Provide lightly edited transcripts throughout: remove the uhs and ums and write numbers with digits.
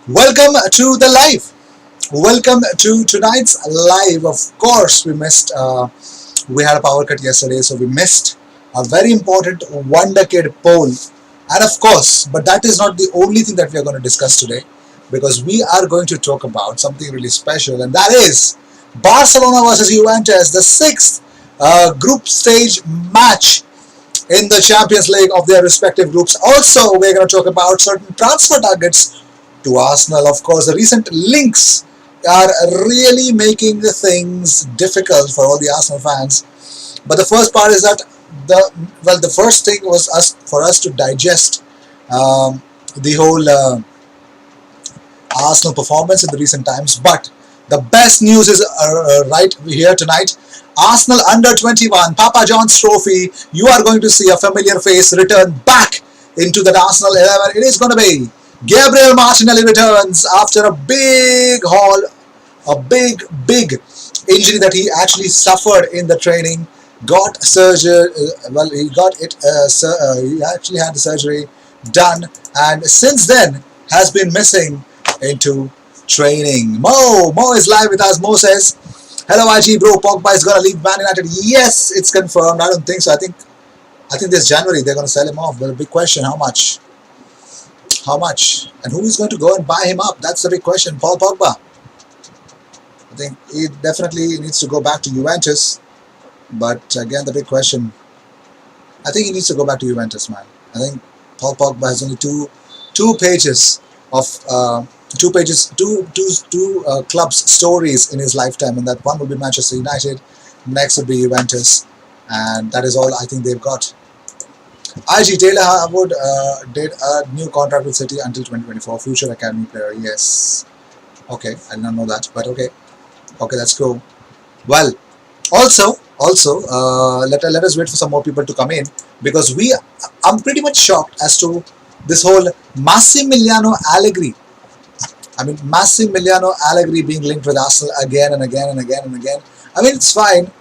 Welcome to the live. Welcome to tonight's live. Of course, we missed. We had a power cut yesterday, so we missed a very important Wonder Kid poll. And of course, but that is not the only thing that we are going to discuss today, because we are going to talk about something really special, and that is Barcelona versus Juventus, the sixth group stage match in the Champions League of their respective groups. Also, we're going to talk about certain transfer targets to Arsenal. Of course, the recent links are really making things difficult for all the Arsenal fans. But the first part is that the first thing was for us to digest the whole Arsenal performance in the recent times. But the best news is right here tonight. Arsenal under 21 Papa John's Trophy. You are going to see a familiar face return back into the Arsenal 11. It is going to be Gabriel Martinelli returns after a big haul, a big injury that he actually suffered in the training. Got surgery. He got it. He actually had the surgery done, and since then has been missing into training. Mo is live with us. Mo says, "Hello, IG bro. Pogba is gonna leave Man United." Yes, it's confirmed. I don't think so. I think this January they're gonna sell him off. But a big question: how much? How much? And who is going to go and buy him up? That's the big question. Paul Pogba. I think he definitely needs to go back to Juventus. But again, the big question. I think he needs to go back to Juventus, man. I think Paul Pogba has only two pages of two clubs stories in his lifetime, and that one will be Manchester United, next will be Juventus, and that is all I think they've got. IG Taylor Harwood did a new contract with City until 2024. Future academy player, yes. Okay, I did not know that, but okay, that's cool. Well, also, let us wait for some more people to come in, because I'm pretty much shocked as to this whole Massimiliano Allegri. I mean, Massimiliano Allegri being linked with Arsenal again and again and again and again. I mean, it's fine,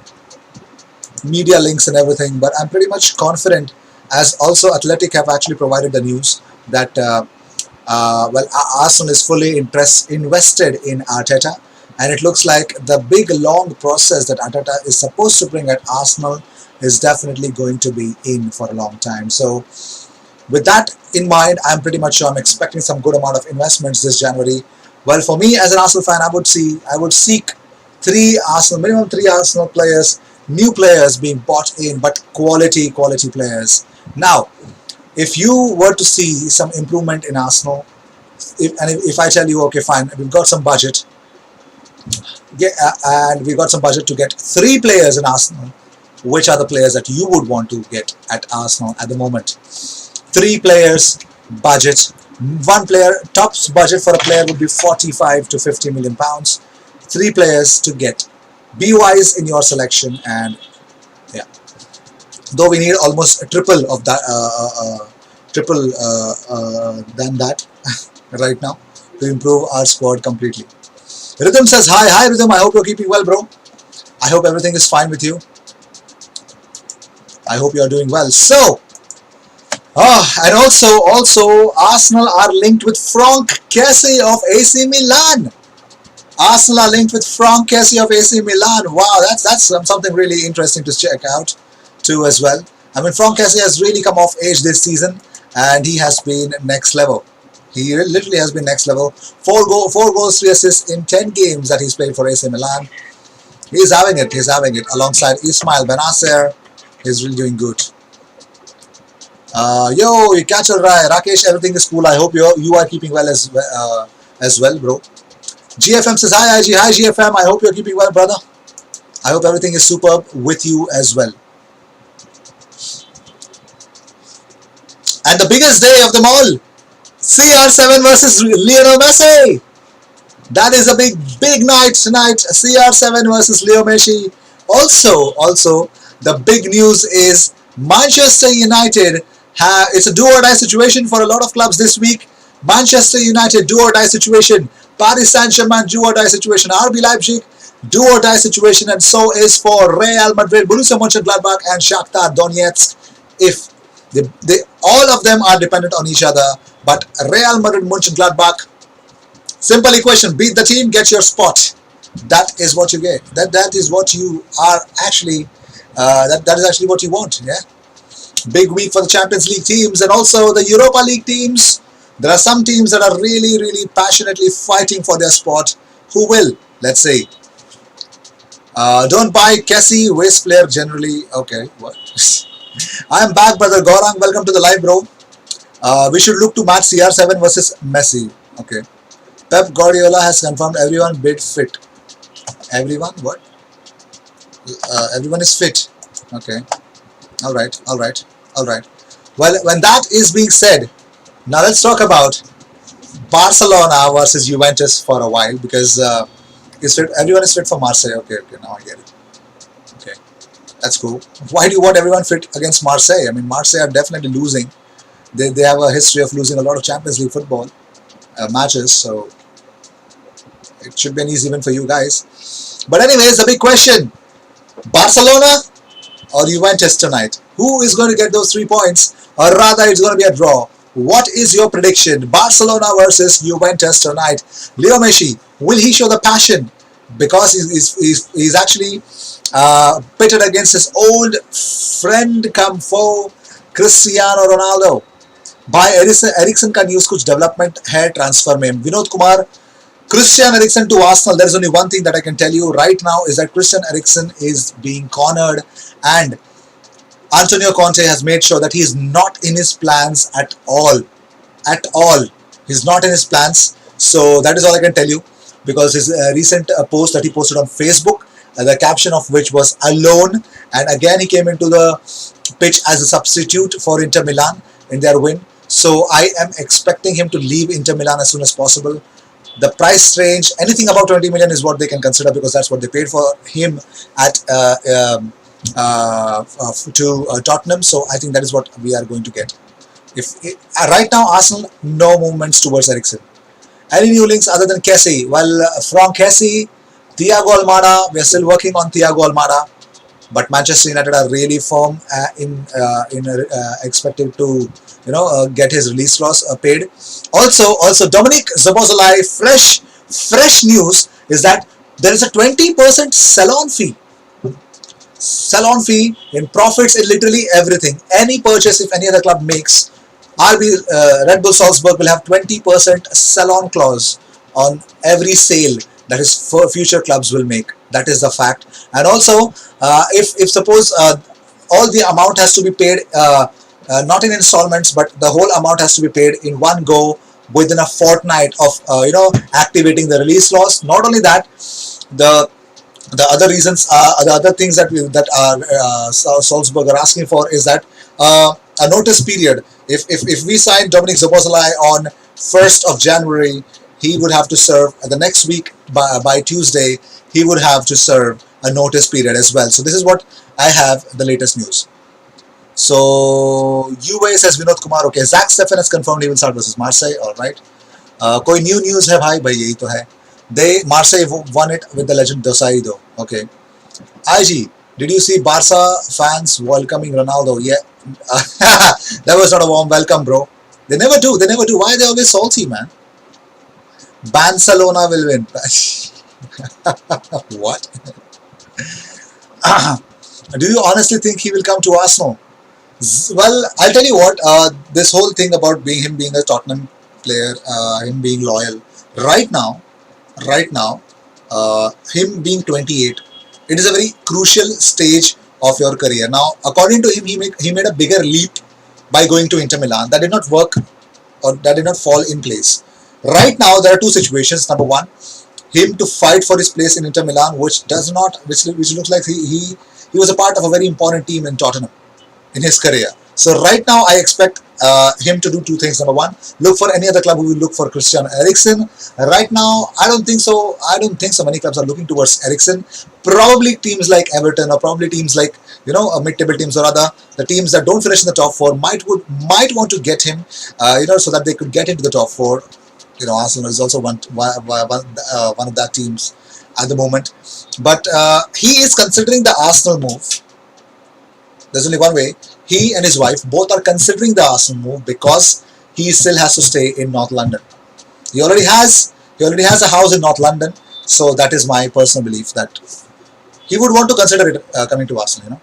media links and everything, but I'm pretty much confident, as also Athletic have actually provided the news that Arsenal is fully invested in Arteta, and it looks like the big long process that Arteta is supposed to bring at Arsenal is definitely going to be in for a long time. So with that in mind, I'm pretty much sure I'm expecting some good amount of investments this January. Well, for me as an Arsenal fan, I would seek minimum three Arsenal players, new players being bought in, but quality players. Now, if you were to see some improvement in Arsenal, if I tell you, okay, fine, we've got some budget, and we've got some budget to get 3 players in Arsenal, which are the players that you would want to get at Arsenal at the moment? 3 players, budget. One player, tops budget for a player would be 45 to 50 million pounds. 3 players to get. Be wise in your selection, and yeah. Though we need almost a triple of that, than that right now to improve our squad completely. Rhythm says hi Rhythm. I hope you're keeping well, bro. I hope everything is fine with you. I hope you are doing well. So, and also Arsenal are linked with Franck Kessie of AC Milan. Arsenal are linked with Franck Kessie of AC Milan. Wow, that's something really interesting to check out too as well. I mean, Franck Kessie has really come of age this season, and he has been next level. He literally has been next level. 4 goals, 3 assists in 10 games that he's played for AC Milan. He's having it. Alongside Ismail Benacer, he's really doing good. Yo, you catch a Rai. Rakesh, everything is cool. I hope you are keeping well as well, bro. GFM says hi, IG. Hi, GFM. I hope you're keeping well, brother. I hope everything is superb with you as well. And the biggest day of them all, CR7 versus Lionel Messi. That is a big night tonight. CR7 versus Leo Messi. Also, the big news is Manchester United. It's a do-or-die situation for a lot of clubs this week. Manchester United do-or-die situation. Paris Saint-Germain do-or-die situation. RB Leipzig, do or die situation, and so is for Real Madrid, Borussia Mönchengladbach, and Shakhtar Donetsk. If they all of them are dependent on each other, but Real Madrid, Mönchengladbach, simple equation: beat the team, get your spot. That is what you get. That is what you are actually. That is actually what you want. Yeah. Big week for the Champions League teams and also the Europa League teams. There are some teams that are really, really passionately fighting for their spot. Who will? Let's see. Don't buy Cassie, waste player generally. Okay, what? I'm back, brother Gaurang. Welcome to the live, bro. We should look to match CR7 versus Messi. Okay. Pep Guardiola has confirmed everyone bid fit. Everyone? What? Everyone is fit. Okay. All right. All right. All right. Well, when that is being said, now let's talk about Barcelona versus Juventus for a while because everyone is fit for Marseille. Okay, okay, now I get it. Okay, that's cool. Why do you want everyone fit against Marseille? I mean, Marseille are definitely losing. They have a history of losing a lot of Champions League football matches, so it should be an easy win for you guys. But anyways, the big question: Barcelona or Juventus tonight? Who is going to get those 3 points? Or rather, it's going to be a draw. What is your prediction? Barcelona versus Juventus tonight. Leo Messi, will he show the passion? Because he's actually pitted against his old friend come foe, Cristiano Ronaldo. भाई Ericsson का news कुछ development है transfer में Vinod Kumar Christian Eriksen to Arsenal. There is only one thing that I can tell you right now is that Christian Eriksen is being cornered and Antonio Conte has made sure that he is not in his plans at all. At all. He's not in his plans. So that is all I can tell you because his recent post that he posted on Facebook, the caption of which was alone, and again he came into the pitch as a substitute for Inter Milan in their win. So I am expecting him to leave Inter Milan as soon as possible. The price range, anything above 20 million is what they can consider because that's what they paid for him at Tottenham. So I think that is what we are going to get. Right now, Arsenal, no movements towards Eriksen. Any new links other than Kessie? Well, from Kessie, Thiago Almada, we are still working on Thiago Almada. But Manchester United are really firm expected to get his release clause paid. Also Dominic Szoboszlai, fresh news is that there is a 20% sell-on fee. Sell-on fee in profits in literally everything. Any purchase if any other club makes, Red Bull Salzburg will have 20% sell-on clause on every sale that is for future clubs will make. That is the fact. And also, if suppose all the amount has to be paid, not in installments, but the whole amount has to be paid in one go within a fortnight of activating the release clause. Not only that, the other reasons, the other things that Salzburg are asking for is that a notice period. If we sign Dominic Szoboszlai on 1st of January, he would have to serve the next week by Tuesday. He would have to serve a notice period as well. So this is what I have the latest news. So UA says Vinod Kumar. Okay, Zach Steffen has confirmed he will start versus Marseille. All right. कोई new news है भाई यही तो है. They Marseille won it with the legend Dosaido. Okay. IG, did you see Barca fans welcoming Ronaldo? Yeah. That was not a warm welcome, bro. They never do. They never do. Why are they always salty, man? Barcelona will win. What? Do you honestly think he will come to Arsenal? Well, I'll tell you what. This whole thing about him being a Tottenham player, him being loyal. Right now, him being 28, it is a very crucial stage of your career. Now, according to him, he made a bigger leap by going to Inter Milan. That did not work, or that did not fall in place. Right now, there are two situations. Number one, him to fight for his place in Inter Milan, which looks like he was a part of a very important team in Tottenham in his career. So right now, I expect him to do two things. Number one, look for any other club who will look for Christian Eriksen. Right now, I don't think so. I don't think so many clubs are looking towards Eriksen. Probably teams like Everton or probably teams like mid-table teams or other. The teams that don't finish in the top four might want to get him, so that they could get into the top four. Arsenal is also one of that teams. at the moment. But he is considering the Arsenal move. There's only one way. He and his wife both are considering the Arsenal move because he still has to stay in North London. He already has a house in North London, so that is my personal belief that he would want to consider it coming to Arsenal.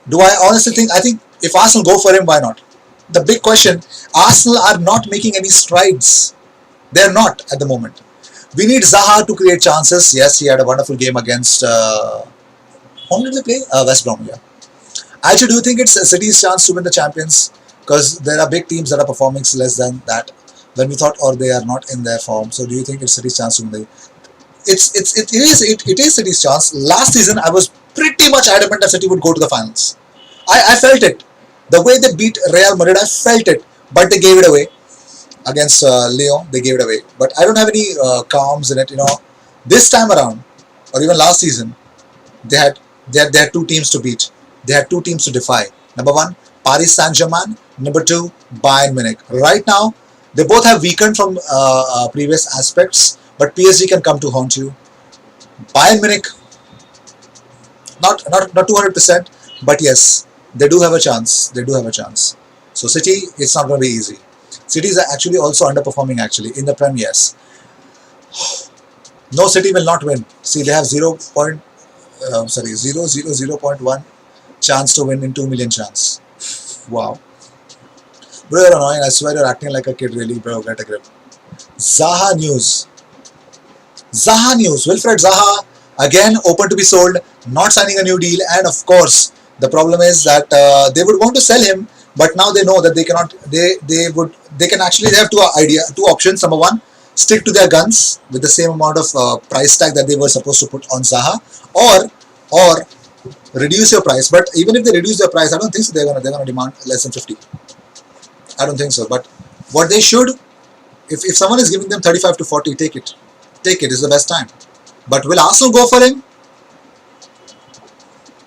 Do I honestly think? I think if Arsenal go for him, why not? The big question: Arsenal are not making any strides. They are not at the moment. We need Zaha to create chances. Yes, he had a wonderful game against. Whom did they play? West Brom. Yeah. Actually, do you think it's City's chance to win the champions? Because there are big teams that are performing less than that when we thought, or they are not in their form. So, do you think it's City's chance to win the? It is City's chance. Last season, I was pretty much adamant that City would go to the finals. I felt it. The way they beat Real Madrid, I felt it. But they gave it away against Lyon. They gave it away. But I don't have any qualms in it. This time around, or even last season, they had they had two teams to beat. They had two teams to defy. Number one, Paris Saint-Germain. Number two, Bayern Munich. Right now, they both have weakened from previous aspects, but PSG can come to haunt you. Bayern Munich, not 200%, but yes, they do have a chance. They do have a chance. So City, it's not going to be easy. City is actually also underperforming actually in the Prem. Yes, no, City will not win. See, they have 0.1 chance to win in 2 million chance. Wow. Bro, you're annoying. I swear you're acting like a kid, really, bro. Get a grip. Zaha news. Zaha news. Wilfred Zaha, again, open to be sold, not signing a new deal. And of course, the problem is that they would want to sell him, but now they know that they cannot, they can actually, they have two options. Number one, stick to their guns with the same amount of price tag that they were supposed to put on Zaha, or reduce your price. But even if they reduce their price, I don't think so they're gonna demand less than 50. I don't think so. But what they should, if someone is giving them 35 to 40, take it. Take it. It's the best time. But will Arsenal go for him?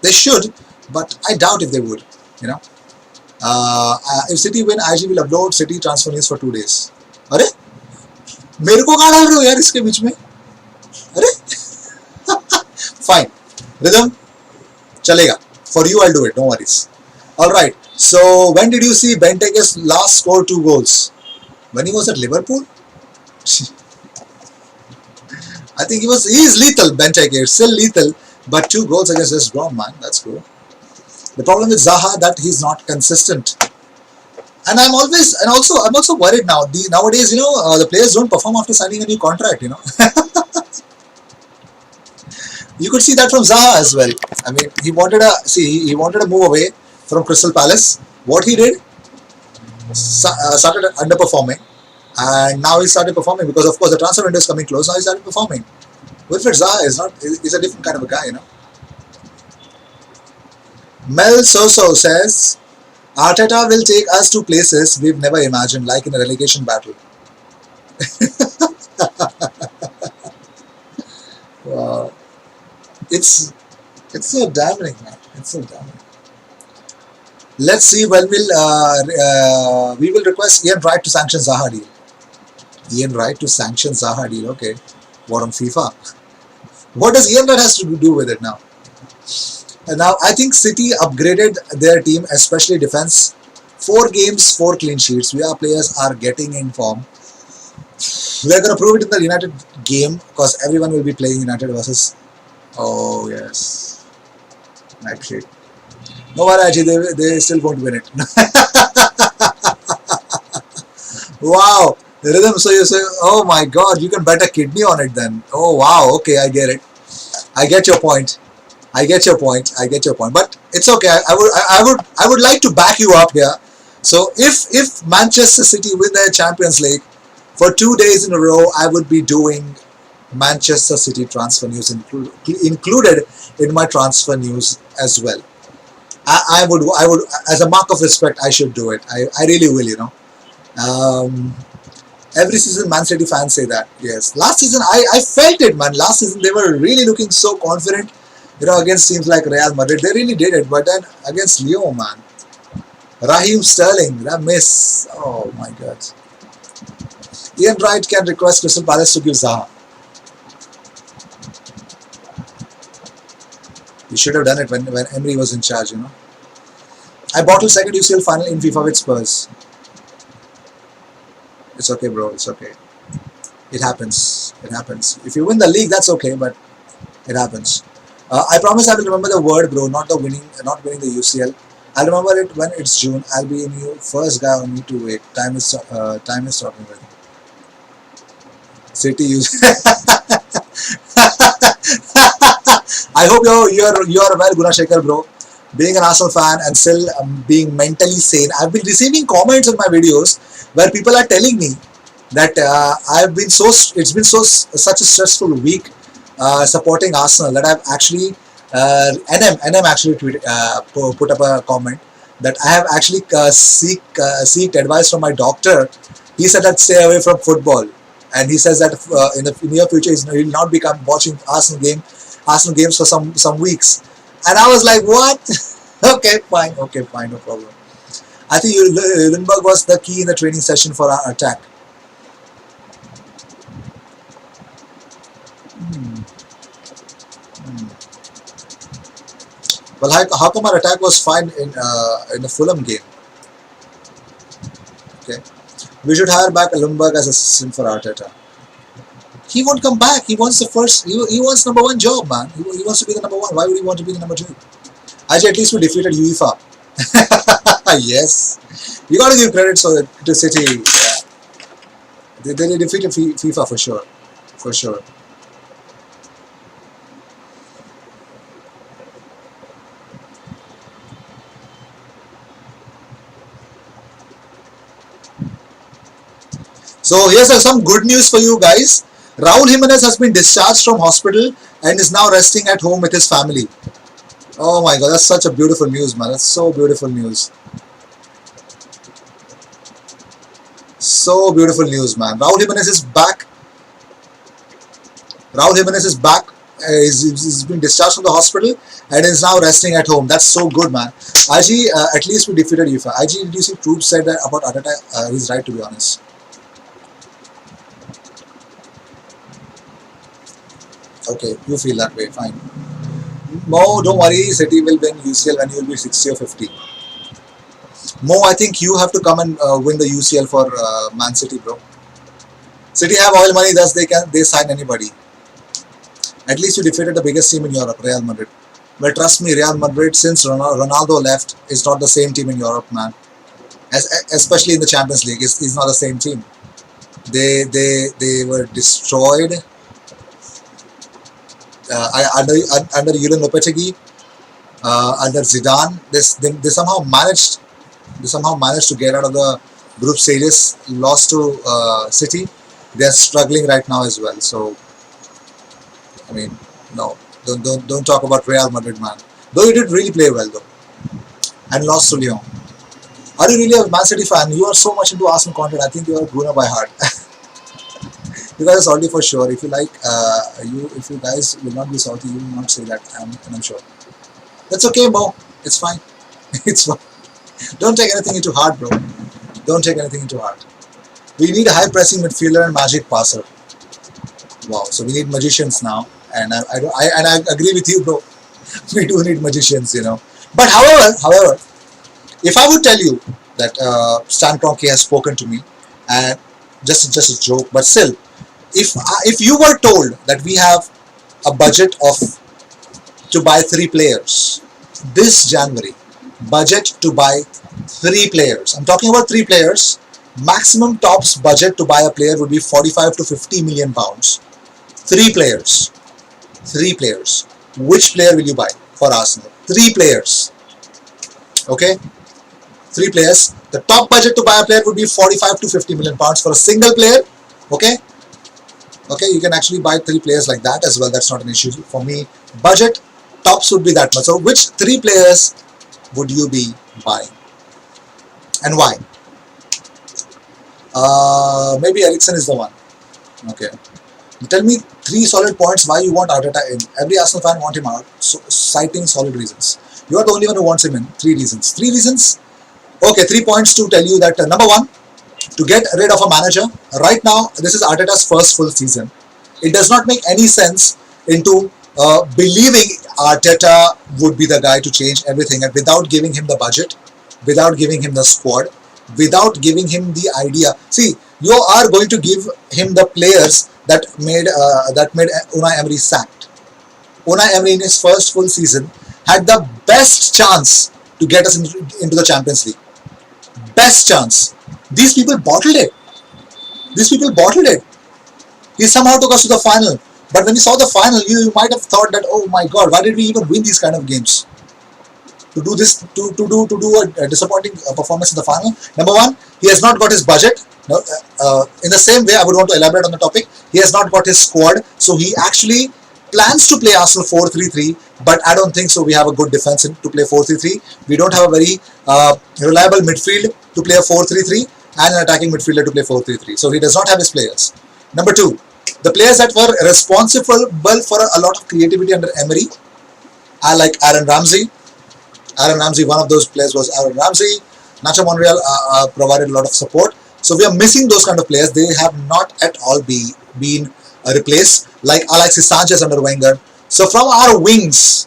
They should, but I doubt if they would. If City win, IG will upload City transfer news for 2 days. अरे मेरे को कहाँ डाल रहे हो यार इसके बीच में? अरे fine. Rhythm chalega. For you, I'll do it. No worries. All right. So when did you see Benteke's last score 2 goals? When he was at Liverpool? I think he is lethal, Benteke. Still lethal, but 2 goals against West Brom, man. That's cool. The problem with Zaha that he's not consistent. And I'm also worried now. Nowadays, the players don't perform after signing a new contract, You could see that from Zaha as well. I mean, he wanted a move away from Crystal Palace. What he did, started underperforming, and now he started performing because, of course, the transfer window is coming close. Now he started performing. Wilfred Zaha is a different kind of a guy, Mel Soso says, Arteta will take us to places we've never imagined, like in a relegation battle. Wow. It's so damning, man. It's so damning. Let's see when we will request Ian Wright to sanction Zaha deal. Ian Wright to sanction Zaha deal. Okay. What on FIFA? What does Ian Wright has to do with it now? And now I think City upgraded their team, especially defense. 4 games, 4 clean sheets. Our players are getting in form. We are going to prove it in the United game because everyone will be playing United versus. Oh yes, actually, no worry, they still won't win it. Wow, the rhythm. So you say, oh my God, you can bet a kidney on it then. Oh wow, okay, I get it. I get your point. But it's okay. I would like to back you up here. So if Manchester City win their Champions League for 2 days in a row, I would be doing Manchester City transfer news included in my transfer news as well. I would as a mark of respect, I should do it. I really will, every season Man City fans say that. Yes, last season I felt it, man. Last season they were really looking so confident, against teams like Real Madrid. They really did it, but then against Lyon, man, Raheem Sterling, that miss. Oh my God. Ian Wright can request Crystal Palace to give Zaha. You should have done it when Emery was in charge, you know. I bottled second UCL final in FIFA with Spurs. It's okay, bro. It's okay. It happens. It happens. If you win the league, that's okay, but it happens. I promise I will remember the word, bro, not winning the UCL. I'll remember it when it's June. I'll be in you. First guy on me to wait. Time is talking with me. City use. I hope you're well, Gunashekar, bro. Being an Arsenal fan and still being mentally sane. I've been receiving comments on my videos where people are telling me that it's been such a stressful week supporting Arsenal that I've actually NM actually put up a comment that I have actually seeked advice from my doctor. He said that stay away from football, and he says that in the near future he will not be watching Arsenal games for some weeks. And I was like, what? Okay, fine, no problem. I think Lundberg was the key in the training session for our attack. Well, how come our attack was fine in the Fulham game? Okay, we should hire back Lundberg as assistant for Arteta. He won't come back. He wants the first. He wants number one job, man. He wants to be the number one. Why would he want to be the number two? Actually, at least we defeated UEFA. Yes, you got to give credit to City. Yeah. They defeated FIFA for sure. So here's some good news for you guys. Raul Jimenez has been discharged from hospital and is now resting at home with his family. Oh my god, that's such a beautiful news, man. That's so beautiful news. So beautiful news, man. Raul Jimenez is back. He's been discharged from the hospital and is now resting at home. That's so good, man. IG, at least we defeated UEFA. IG, did you see Troops said that about Arteta? He's right, to be honest. Okay, you feel that way, fine. Mo, don't worry, City will win UCL when you will be 60 or 50. Mo, I think you have to come and win the UCL for Man City, bro. City have oil money, thus they sign anybody. At least you defeated the biggest team in Europe, Real Madrid. Well, trust me, Real Madrid, since Ronaldo left, is not the same team in Europe, man. Especially in the Champions League, it's not the same team. They were destroyed. Under Julian Lopetegui, under Zidane, they somehow managed to get out of the group stages. Lost to City. They are struggling right now as well. So, I mean, no, don't talk about Real Madrid, man. Though you did really play well, though, and lost to Lyon. Are you really a Man City fan? You are so much into Arsenal content. I think you are Guna by heart. You guys are salty for sure. If you like, if you guys will not be salty, you will not say that. I'm sure. That's okay, Mo. It's fine. It's fine. Don't take anything into heart, bro. Don't take anything into heart. We need a high pressing midfielder and magic passer. Wow. So we need magicians now, and I agree with you, bro. We do need magicians, you know. But however, if I would tell you that Stan Kroenke has spoken to me, and just a joke, but still. If you were told that we have a budget to buy 3 players this January, budget to buy 3 players, I'm talking about 3 players, maximum tops budget to buy a player would be 45 to 50 million pounds. 3 players. Which player will you buy for Arsenal? 3 players. Okay? 3 players. The top budget to buy a player would be 45 to 50 million pounds for a single player. Okay? Okay, you can actually buy 3 players like that as well. That's not an issue for me. Budget tops would be that much. So which 3 players would you be buying, and why? Maybe Eriksen is the one. Okay, tell me 3 solid points why you want Arteta in. Every Arsenal fan want him out, so citing solid reasons. You are the only one who wants him in. 3 reasons. 3 reasons. Okay, 3 points to tell you that number 1. To get rid of a manager. Right now, this is Arteta's first full season. It does not make any sense into believing. Arteta would be the guy to change everything, and without giving him the budget, without giving him the squad, without giving him the idea. See, you are going to give him the players that made Unai Emery sacked. Unai Emery in his first full season had the best chance to get us into the Champions League. Best chance. These people bottled it. These people bottled it. He somehow took us to the final. But when you saw the final, you might have thought that, oh my God, why did we even win these kind of games? To do this, to do a disappointing performance in the final. Number one, he has not got his budget. No, in the same way, I would want to elaborate on the topic. He has not got his squad, so he actually plans to play Arsenal 4-3-3, but I don't think so. We have a good defense to play 4-3-3. We don't have a very reliable midfield to play a 4-3-3 and an attacking midfielder to play 4-3-3. So he does not have his players. Number two, the players that were responsible for a lot of creativity under Emery are like Aaron Ramsey. Aaron Ramsey, one of those players was Aaron Ramsey. Nacho Monreal provided a lot of support. So we are missing those kind of players. They have not at all been replaced, like Alexis Sanchez under Wenger. So from our wings,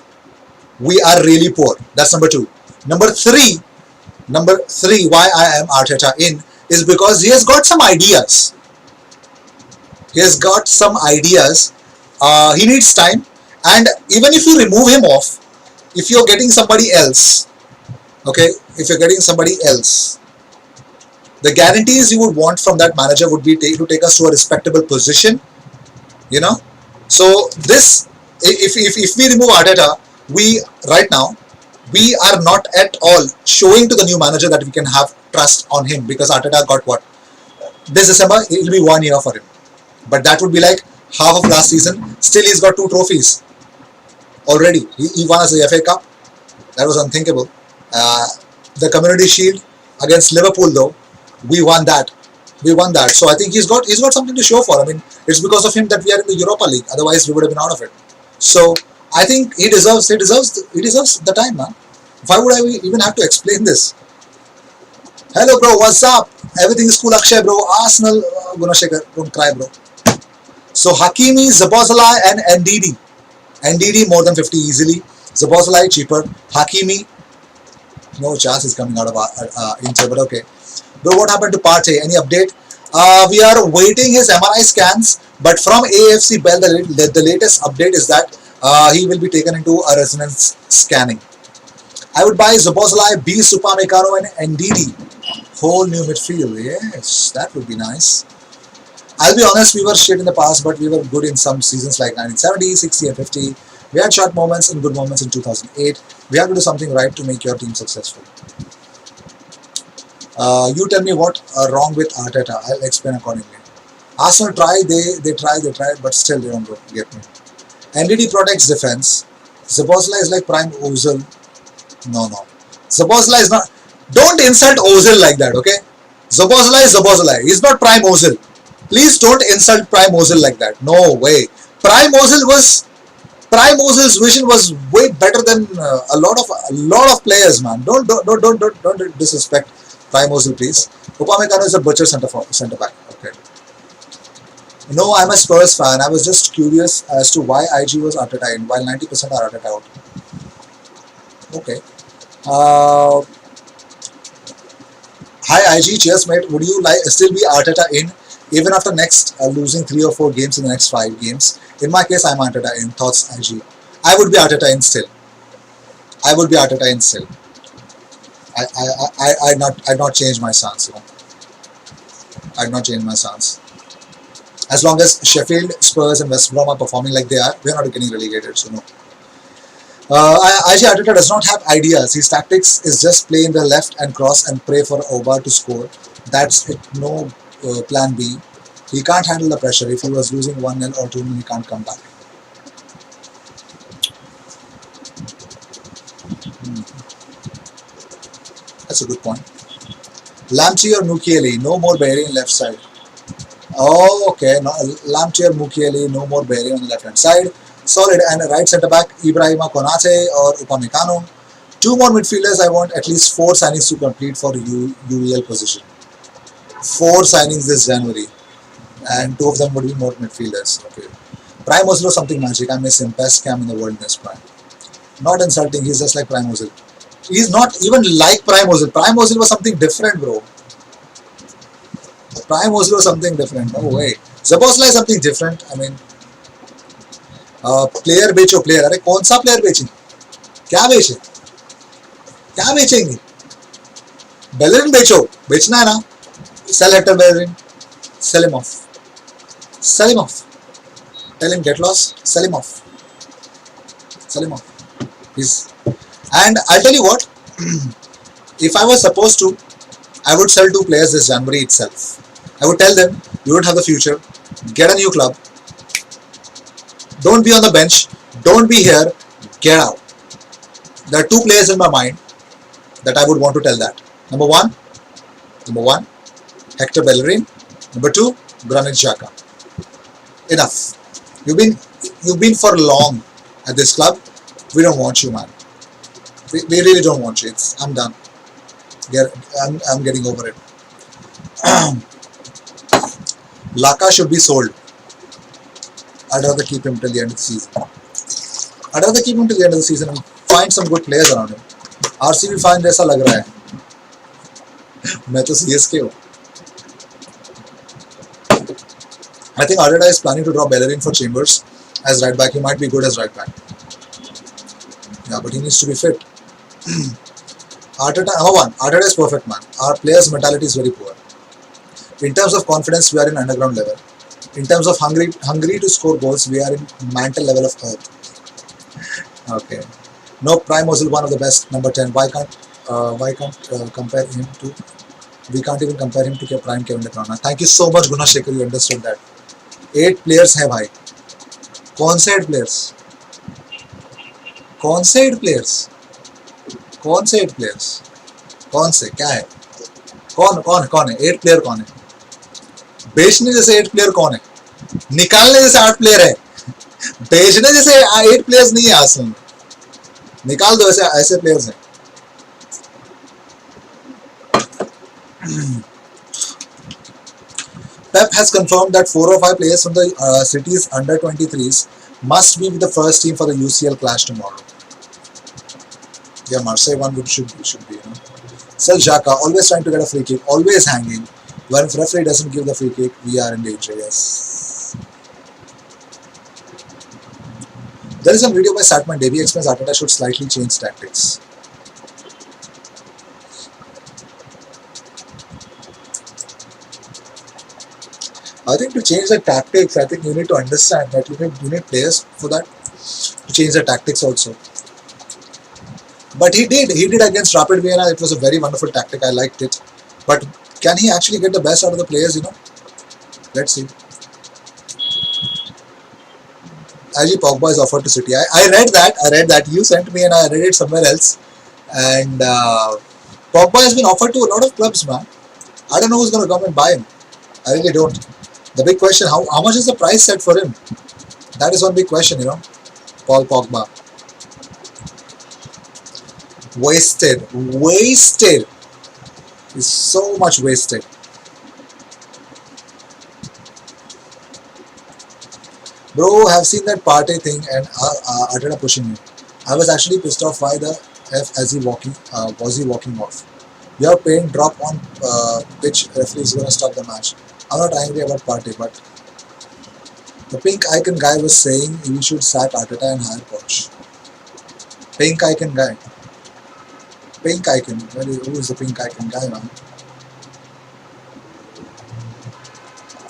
we are really poor. That's number two. Number three, why I am Arteta in is because he has got some ideas. He has got some ideas. He needs time, and even if you remove him off, if you're getting somebody else, okay, if you're getting somebody else, the guarantees you would want from that manager would be to take us to a respectable position, you know. So this, if we remove Arteta, right now we are not at all showing to the new manager that we can have trust on him, because Arteta got what, this December it will be 1 year for him, but that would be like half of last season. Still, he's got 2 trophies already. He won us the FA Cup. That was unthinkable. The Community Shield against Liverpool, though, we won that. So I think he's got something to show for. I mean, it's because of him that we are in the Europa League. Otherwise, we would have been out of it. So I think he deserves the time, man. Why would I even have to explain this? Hello, bro. What's up? Everything is cool, Akshay, bro. Arsenal, Gunashekar, don't cry, bro. So Hakimi, Szoboszlai, and NDD. NDD more than 50 easily. Szoboszlai cheaper. Hakimi, no chance is coming out of Inter, but okay. Bro, what happened to Partey? Any update? We are waiting his MRI scans, but from AFC Bell, the latest update is that he will be taken into a resonance scanning. I would buy Szoboszlai, B, Upamecano, and NDD. Whole new midfield. Yes, that would be nice. I'll be honest, we were shit in the past, but we were good in some seasons like 1970, 60, and 50. We had short moments and good moments in 2008. We have to do something right to make your team successful. You tell me what wrong with Arteta. I'll explain accordingly. Arsenal tried, they tried, but still they don't get me. NDD protects defense. Szoboszlai is like prime Ozil. No. Szoboszlai is not. Don't insult Ozil like that, okay? Szoboszlai is Szoboszlai. He's not prime Ozil. Please don't insult prime Ozil like that. No way. Prime Ozil's vision was way better than a lot of players, man. Don't disrespect prime Ozil, please. Upamecano is a butcher centre back. Okay. No, I'm a Spurs fan. I was just curious as to why IG was Arteta in, while 90% are Arteta out. Okay. Hi IG, cheers mate. Would you still be Arteta in even after next losing 3 or 4 games in the next 5 games? In my case, I'm Arteta in. Thoughts, IG? I would be Arteta in still. I'd not change my stance. You know? I'd not change my stance. As long as Sheffield, Spurs, and West Brom are performing like they are, we're not getting relegated. So no. IG Arteta does not have ideas. His tactics is just play in the left and cross and pray for Oba to score. That's it. No plan B. He can't handle the pressure. If he was losing 1-0 or 2-0, he can't come back. That's a good point. Lamchi or Mukiele, no more Bahrain left side. Oh, okay. No, Lamchi or Mukiele, no more Bahrain on the left hand side. Solid. And right centre back, Ibrahima Konate or Upamecano. 2 more midfielders. I want at least 4 signings to complete for UEL position. 4 signings this January, and 2 of them would be more midfielders. Okay. Prime Ozil, something magic. I miss him. Best cam in the world, miss Prime. Not insulting. He's just like Prime Ozil. He's not even like Prime Ozil. Prime Ozil was something different, bro. Prime Ozil was something different. No way. Zabosla is something different. I mean, player बेचो player. अरे कौन सा player बेचेंगे? क्या बेचे? क्या बेचेंगे? Bellerin बेचो. बेचना है ना? Sell Hector Bellerin. Sell him off. Sell him off. Tell him get lost. Sell him off. Sell him off. He's. And I'll tell you what. If I was supposed to, I would sell 2 players this January itself. I would tell them, you don't have the future. Get a new club. Don't be on the bench. Don't be here. Get out. There are 2 players in my mind that I would want to tell that. Number one, Hector Bellerin. Number 2, Granit Xhaka. Enough. You've been for long at this club. We don't want you, man. We really don't want you. I'm done. I'm getting over it. Laka should be sold. I'd rather keep him till the end of the season. I'd rather keep him till the end of the season and find some good players around him. RCB fine जैसा लग रहा है. मैं तो CSK हूँ. I think Arteta is planning to drop Bellerin for Chambers as right back. He might be good as right back. Yeah, but he needs to be fit. Arteta, number one, Arteta is perfect, man. Our players' mentality is very poor. In terms of confidence, we are in underground level. In terms of hungry to score goals, we are in mantle level of earth. Okay. No, Prime Ozil, one of the best. Number 10. Why can't compare him to? We can't even compare him to Prime Kevin De Bruyne. Thank you so much, Gunashekhar. You understood that. 8 players है भाई. कौन से 8 players? कौन से 8 players? कौन से 8 players? कौन से क्या है? कौन है? 8 player कौन है? बेचने जैसे 8 player कौन है? निकालने जैसे 8 player है. बेचने जैसे 8 players नहीं है असल में. निकाल दो ऐसे players हैं. Pep has confirmed that 4 or 5 players from the city's under-23s must be with the first team for the UCL clash tomorrow. Yeah, Marseille one should be. You know. Sell Xhaka, always trying to get a free kick, always hanging. When if referee doesn't give the free kick, we are in danger. Yes. There is a video by Satman Devi explains Arteta should slightly change tactics. I think to change the tactics, I think you need to understand that you need players for that to change the tactics also. But he did against Rapid Vienna. It was a very wonderful tactic. I liked it. But can he actually get the best out of the players? You know, let's see. IG Pogba is offered to City. I read that. You sent me and I read it somewhere else. And Pogba has been offered to a lot of clubs, man. I don't know who's going to come and buy him. I really don't. The big question, how much is the price set for him? That is one big question, you know. Paul Pogba. Wasted. He's so much wasted. Bro, I've seen that party thing and Arteta pushing me. I was actually pissed off why the F was he walking off. We are paying drop on pitch. Referee is going to stop the match. I'm not angry about Partey, but the pink icon guy was saying we should sack Arteta and hire Poch. Pink icon guy. Pink icon. Who is the pink icon guy, man?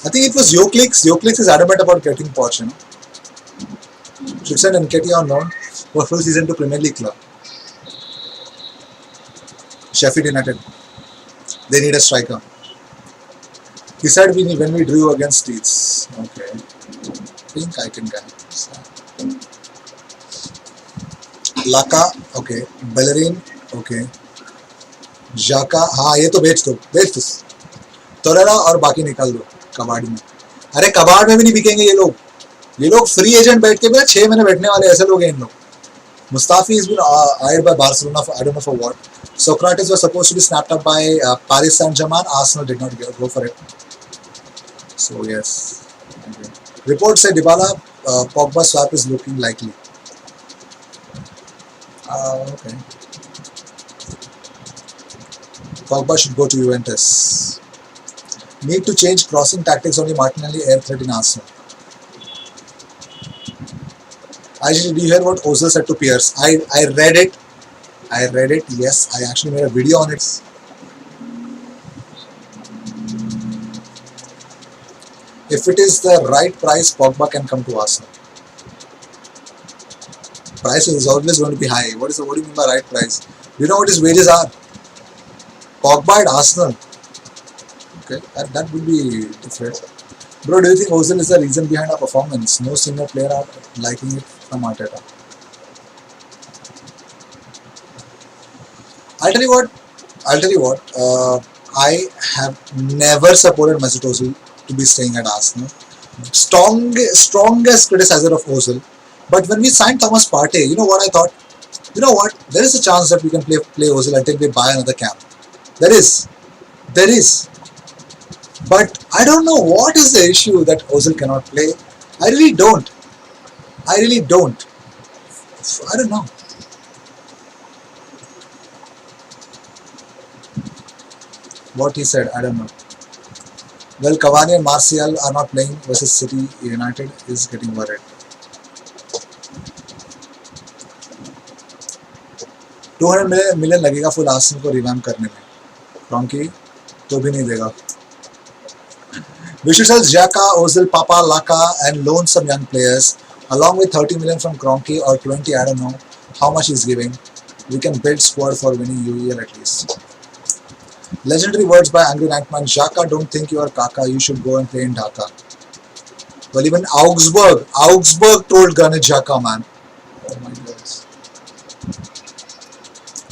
I think it was Yoklix. Yoklix is adamant about getting Poch, you know. Should send Nketiah on loan for full season to Premier League club. Sheffield United. They need a striker. He said when we drew against Leeds. Okay. Pink icon guy. Laka. Okay. Bellerin. Okay. Xhaka. हाँ ये तो बेच दो. तोरेरा और बाकी निकाल दो कबाड़ में. अरे कबाड़ में भी नहीं बिकेंगे ये लोग फ्री एजेंट बैठ के भी 6 महीने बैठने वाले ऐसे लोग हैं इन लोग. Mustafi has been hired by Barcelona for I don't know for what. Socrates was supposed to be snapped up by Paris Saint-Germain. Arsenal did not go for it. So yes. Okay. Reports say Dybala Pogba swap is looking likely. Okay. Pogba should go to Juventus. Need to change crossing tactics, only Martinelli air threat in Arsenal. Actually, did you hear what Ozil said to Pierce? I read it. I read it. Yes, I actually made a video on it. If it is the right price, Pogba can come to Arsenal. Price is always going to be high. What do you mean by right price? Do you know what his wages are? Pogba at Arsenal. Okay, that would be different. Bro, do you think Ozil is the reason behind our performance? No senior player are liking it from Arteta. I'll tell you what. I'll tell you what. I have never supported Mesut Ozil to be staying at Arsenal. Strongest criticizer of Ozil. But when we signed Thomas Partey, you know what I thought? You know what? There is a chance that we can play Ozil until we buy another camp. There is. There is. But I don't know what is the issue that Ozil cannot play. I really don't. I really don't. I don't know. What he said, I don't know. Well, Cavani and Martial are not playing versus City United is getting worried. 200 million लगेगा full Arsenal को revamp करने में. Kroenke तो भी नहीं देगा. We should sell Xhaka, Ozil, Papa, Laka and loan some young players along with 30 million from Kroenke or 20, I don't know how much he's giving. We can build squad for winning UEL at least. Legendary words by Angry Nightman. Xhaka, don't think you are Kaka. You should go and play in Dhaka. Well, even Augsburg told Granit Xhaka, man. Oh my God.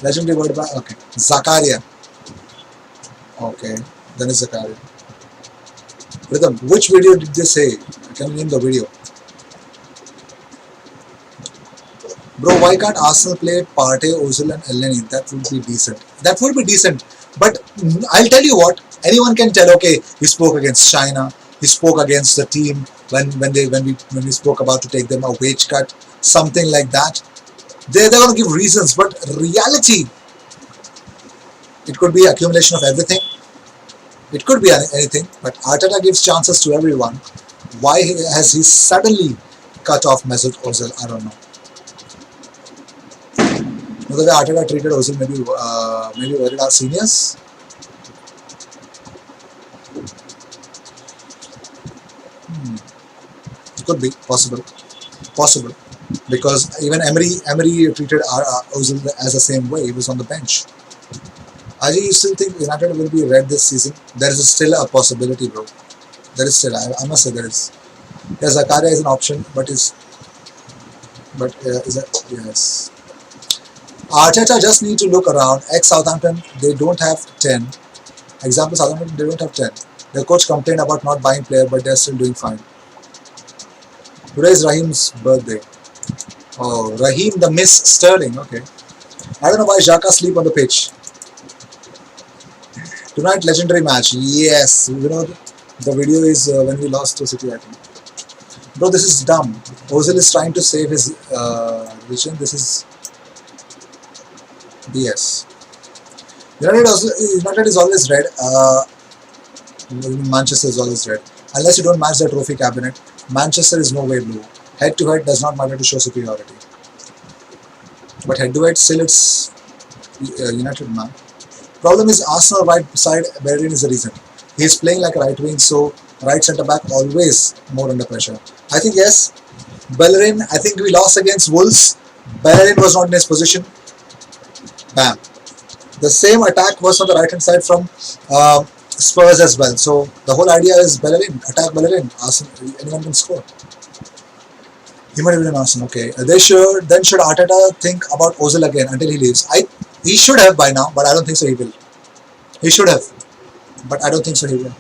Legendary word by, okay. Zakaria. Okay, then it's Zakaria. Rhythm, which video did they say? Can you name the video? Bro, why can't Arsenal play Partey, Ozil and Elneny? That would be decent. That would be decent. But I'll tell you what, anyone can tell, okay, he spoke against China, he spoke against the team when we spoke about to take them a wage cut, something like that. They're going to give reasons, but reality, it could be accumulation of everything. It could be anything, but Arteta gives chances to everyone. Why has he suddenly cut off Mesut Ozil? I don't know. The way Arteta treated Ozil maybe worried our seniors. It could be possible, because even Emery treated Ozil as the same way. He was on the bench. Ajay, you still think United will be red this season? There is still a possibility, bro. There is still. I must say there is. Yes, Zakaria is an option, but is it? Yes. Arteta just need to look around. Ex-Southampton, they don't have 10. Example, Southampton, they don't have 10. Their coach complained about not buying player, but they're still doing fine. Today is Raheem's birthday. Oh, Raheem the Miss Sterling. Okay. I don't know why Xhaka sleep on the pitch. Tonight, legendary match. Yes. You know, the video is when we lost to City, I think. Bro, this is dumb. Ozil is trying to save his vision. This is BS. United is always red. Manchester is always red. Unless you don't match the trophy cabinet, Manchester is no way blue. Head to head does not matter to show superiority. But head to head, still it's United, man. Problem is Arsenal right side, Bellerin is the reason. He is playing like a right wing, so right centre back always more under pressure. I think yes, Bellerin, I think we lost against Wolves. Bellerin was not in his position. Bam. The same attack was on the right hand side from Spurs as well. So the whole idea is Bellerin, attack Bellerin. Arsenal, anyone can score. He might have been an Arsenal. Okay. Should Arteta think about Ozil again until he leaves? He should have by now, but I don't think so. He will. He should have, but I don't think so. He will.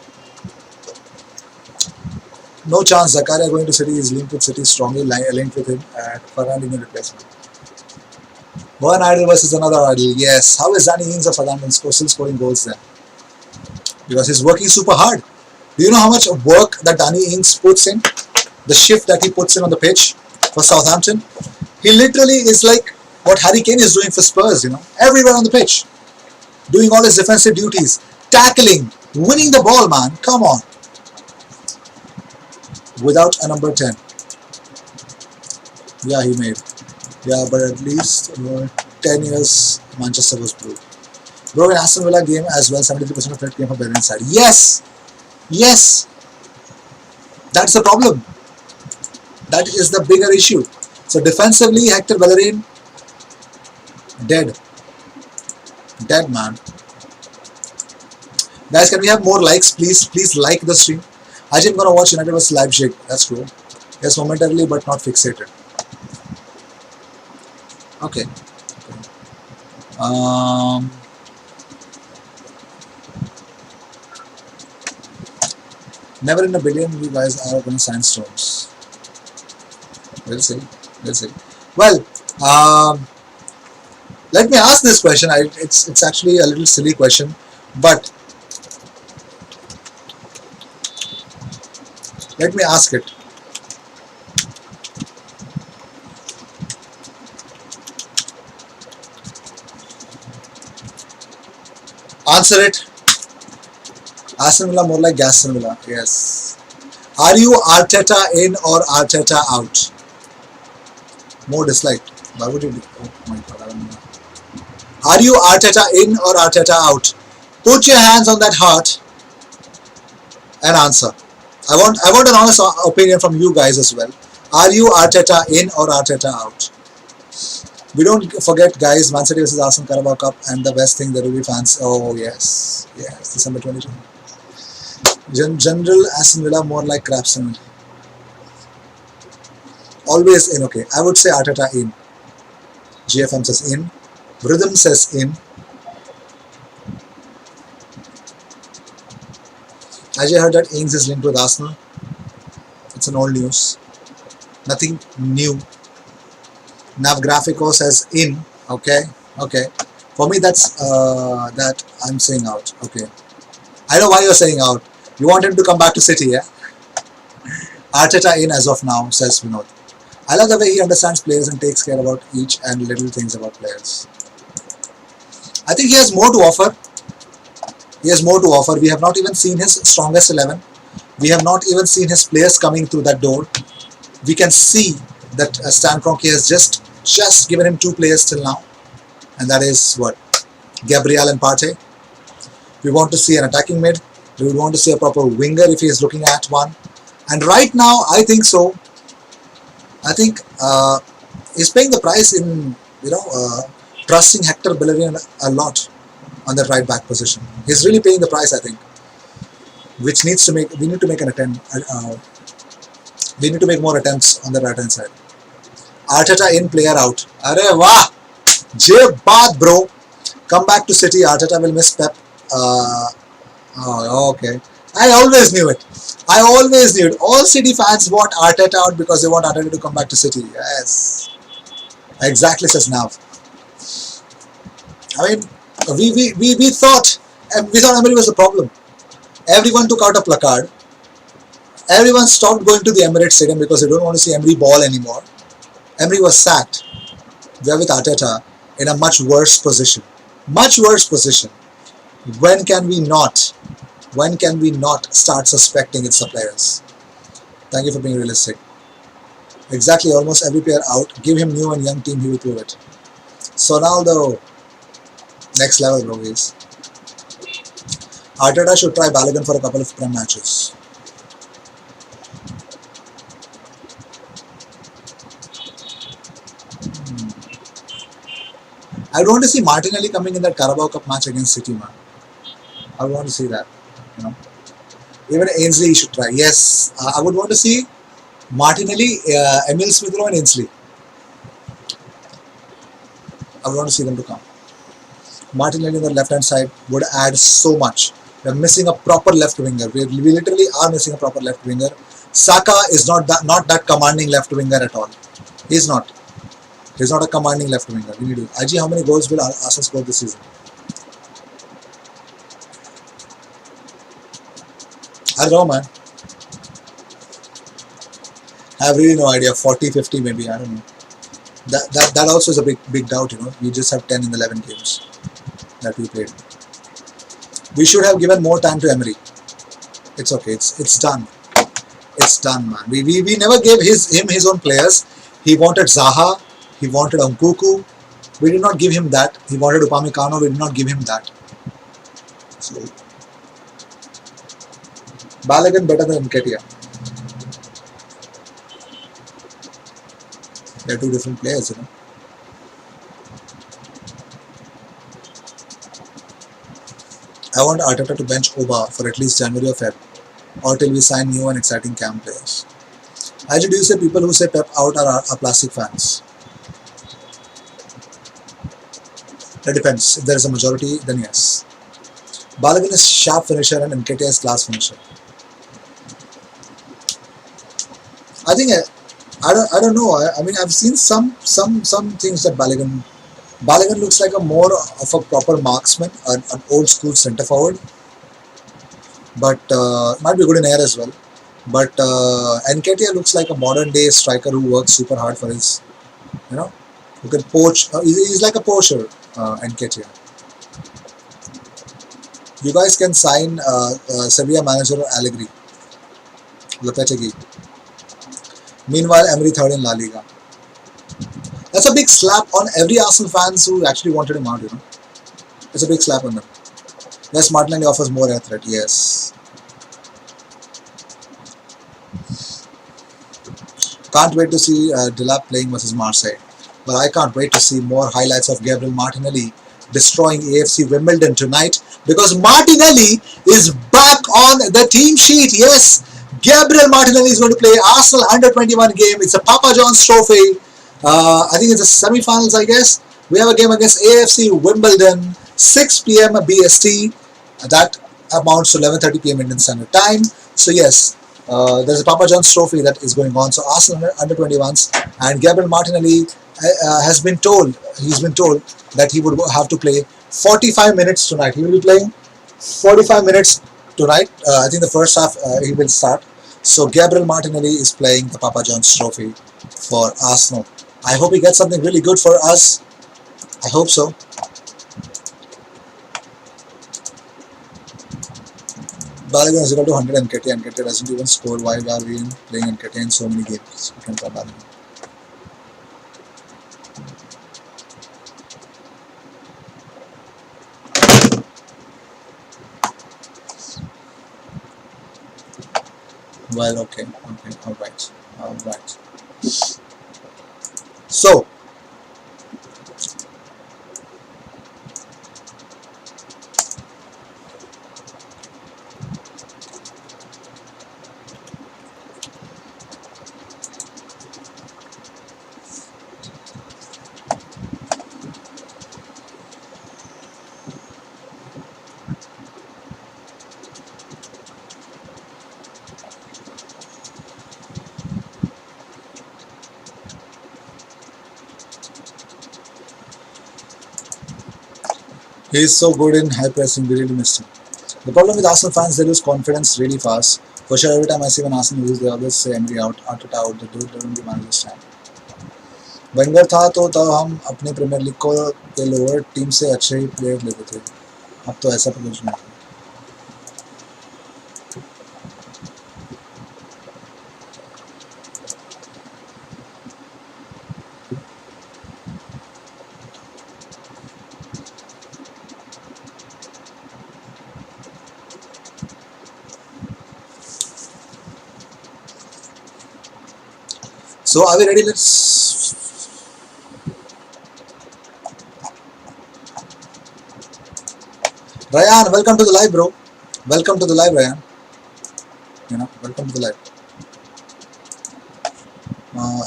No chance. Zakaria going to City is linked with City strongly, linked with him at Fernandinho replacement. One idol versus another idol. Yes. How is Danny Ings of Southampton still scoring goals there? Because he's working super hard. Do you know how much work that Danny Ings puts in? The shift that he puts in on the pitch for Southampton. He literally is like what Harry Kane is doing for Spurs, everywhere on the pitch, doing all his defensive duties, tackling, winning the ball, man. Come on. Without a number 10. Yeah, he made. Yeah, but at least 10 years Manchester was blue. Bro, in Aston Villa game as well, 73% of it came from Bellerin side. Yes! Yes! That's the problem. That is the bigger issue. So defensively, Hector Bellerin, dead. Dead, man. Guys, can we have more likes, please? Please like the stream. I'm gonna watch United vs Leipzig. That's true. Yes, momentarily, but not fixated. Okay. Never in a billion you guys are gonna sign Stones. We'll see. We'll see. Well, let me ask this question. It's actually a little silly question, but let me ask it. Answer it. Aston Villa more like Gaston Villa. Yes. Are you Arteta in or Arteta out? More disliked. Why would you do? Oh my god, I don't know. Are you Arteta in or Arteta out? Put your hands on that heart and answer. I want an honest opinion from you guys as well. Are you Arteta in or Arteta out? We don't forget, guys, Man City vs Arsenal Carabao Cup, and the best thing, there will be fans. Oh yes, yes, December 22. General Aston Villa more like Craftsman. Always in. Okay, I would say Arteta in. GFM says in. Rhythm says in. As I heard that Ings is linked with Arsenal. It's an old news. Nothing new. Nav Grafico says in. Okay. Okay. For me, that's that I'm saying out. Okay. I know why you're saying out. You want him to come back to City, yeah? Arteta in as of now, says Vinod. I love the way he understands players and takes care about each and little things about players. I think he has more to offer. He has more to offer. We have not even seen his strongest 11. We have not even seen his players coming through that door. We can see that Stan Kroenke has just given him 2 players till now. And that is what? Gabriel and Partey. We want to see an attacking mid. We would want to see a proper winger if he is looking at one. And right now, I think so. I think he's paying the price in, trusting Hector Bellerin a lot on the right back position. He's really paying the price, I think. Which needs to make, we need to make an attempt. We need to make more attempts on the right hand side. Arteta in, player out. Arey wah! Jay baat, bro. Come back to City. Arteta will miss Pep. Oh, okay. I always knew it. I always knew it. All City fans want Arteta out because they want Arteta to come back to City. Yes. Exactly, says Nav. I mean, we thought Emery was the problem. Everyone took out a placard. Everyone stopped going to the Emirates Stadium because they don't want to see Emery ball anymore. Emery was sacked. We are with Arteta in a much worse position. Much worse position. When can we not start suspecting it's the players? Thank you for being realistic. Exactly, almost every player out. Give him new and young team, he will prove it. So now the next level, bro, is Arteta should try Balogun for a couple of Prem matches. I don't want to see Martinelli coming in that Carabao Cup match against City, man. I would want to see that, Even Ainsley should try. Yes, I would want to see Martinelli, Emil Smith-Rowe and Ainsley. I would want to see them to come. Martinelli on the left-hand side would add so much. We're missing a proper left winger. We literally are missing a proper left winger. Saka is not that commanding left winger at all. He's not. He's not a commanding left winger. We need to. IG, how many goals will Arsenal score this season? I don't know, man. I have really no idea. 40, 50 maybe. I don't know. That also is a big doubt. We just have 10 in 11 games that we played. We should have given more time to Emery. It's okay. It's done. It's done, man. We never gave him his own players. He wanted Zaha. He wanted Nkunku. We did not give him that. He wanted Upamecano. We did not give him that. So Balogun better than Nketiah. They're two different players. I want Arteta to bench Oba for at least January or Feb, or till we sign new and exciting camp players. As you do say, people who say Pep out are plastic fans. That depends. If there is a majority, then yes. Balogun is sharp finisher and Nketiah is class finisher. I think I don't know. I mean, I've seen some things that Balogun looks like a more of a proper marksman, an old school centre forward, but might be good in air as well. But Nketiah looks like a modern day striker who works super hard for his, who can poach. He's like a poacher, Nketiah. You guys can sign Sevilla manager Allegri, Lopetegui. Meanwhile, Emery third in La Liga. That's a big slap on every Arsenal fans who actually wanted him out. It's a big slap on them. Yes, Martinelli offers more air threat. Yes. Can't wait to see Delap playing versus Marseille. But I can't wait to see more highlights of Gabriel Martinelli destroying AFC Wimbledon tonight, because Martinelli is back on the team sheet. Yes, Gabriel Martinelli is going to play Arsenal under-21 game. It's a Papa John's trophy. I think it's the semi-finals, I guess. We have a game against AFC Wimbledon, 6 p.m. BST. That amounts to 11:30 p.m. Indian Standard Time. So yes, there's a Papa John's trophy that is going on. So Arsenal under-21s, and Gabriel Martinelli he's been told that he would have to play 45 minutes tonight. He will be playing 45 minutes tonight. I think the first half he will start. So Gabriel Martinelli is playing the Papa John's trophy for Arsenal. I hope he gets something really good for us. I hope so. Balogun is equal to 100 Nketiah. Nketiah doesn't even score. Why are we playing Nketiah in so many games? You can tell Balogun. Well, okay, all right. So, he is so good in high pressing, we really missed him. The problem with Arsenal fans, they lose confidence really fast. For sure, every time I see when Arsenal lose, they always say Emery out, Arteta out, they don't give man this time. Wenger था तो तब हम अपने premiere league को के lower team से अच्छे ही player लेते थे. अब तो ऐसा कुछ नहीं. So are we ready? Let's. Ryan, welcome to the live, bro. Welcome to the live, Ryan. Welcome to the live.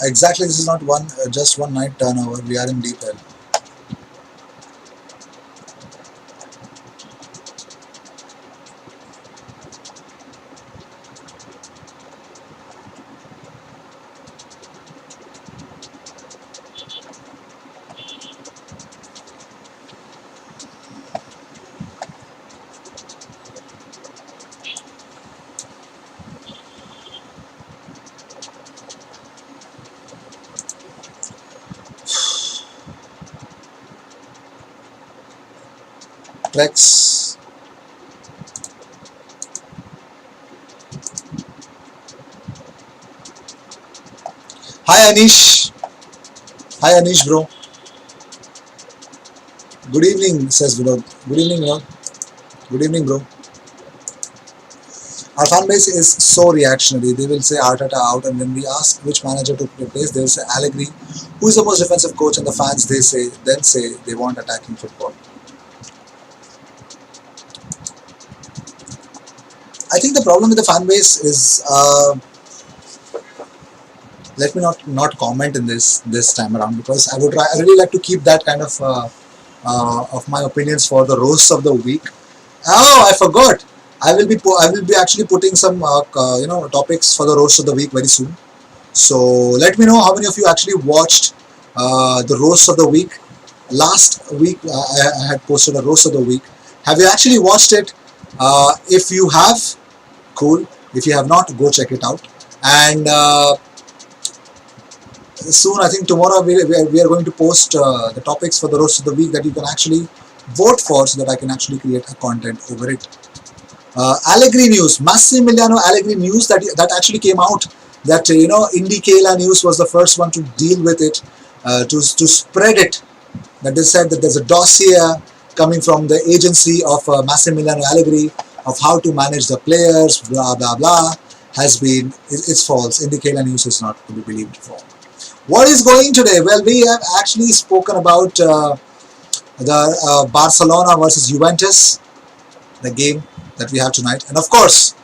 Exactly, this is not just one night turnover. We are in deep hell. Alex. Hi Anish. Hi Anish bro. Good evening, says Vinod. Good evening, Vinod. Good evening, bro. Our fan base is so reactionary. They will say Arteta out, and when we ask which manager to replace, they will say Allegri, who is the most defensive coach, and the fans then say they want attacking football. I think the problem with the fan base is let me not comment in this time around, because I really like to keep that kind of my opinions for the roast of the week. Oh, I forgot. I will be actually putting some topics for the roast of the week very soon. So let me know how many of you actually watched the roast of the week. Last week I had posted a roast of the week. Have you actually watched it? If you have, cool. If you have not, go check it out. And soon, I think tomorrow we are going to post the topics for the roast of the week that you can actually vote for, so that I can actually create a content over it. Allegri news, Massimiliano Allegri news that actually came out, that IndyCala news was the first one to deal with it, to spread it, that they said that there's a dossier coming from the agency of Massimiliano Allegri of how to manage the players, blah blah blah, it's false. IndyCala news is not to be believed for. What is going today? Well, we have actually spoken about the Barcelona versus Juventus, the game that we have tonight, and of course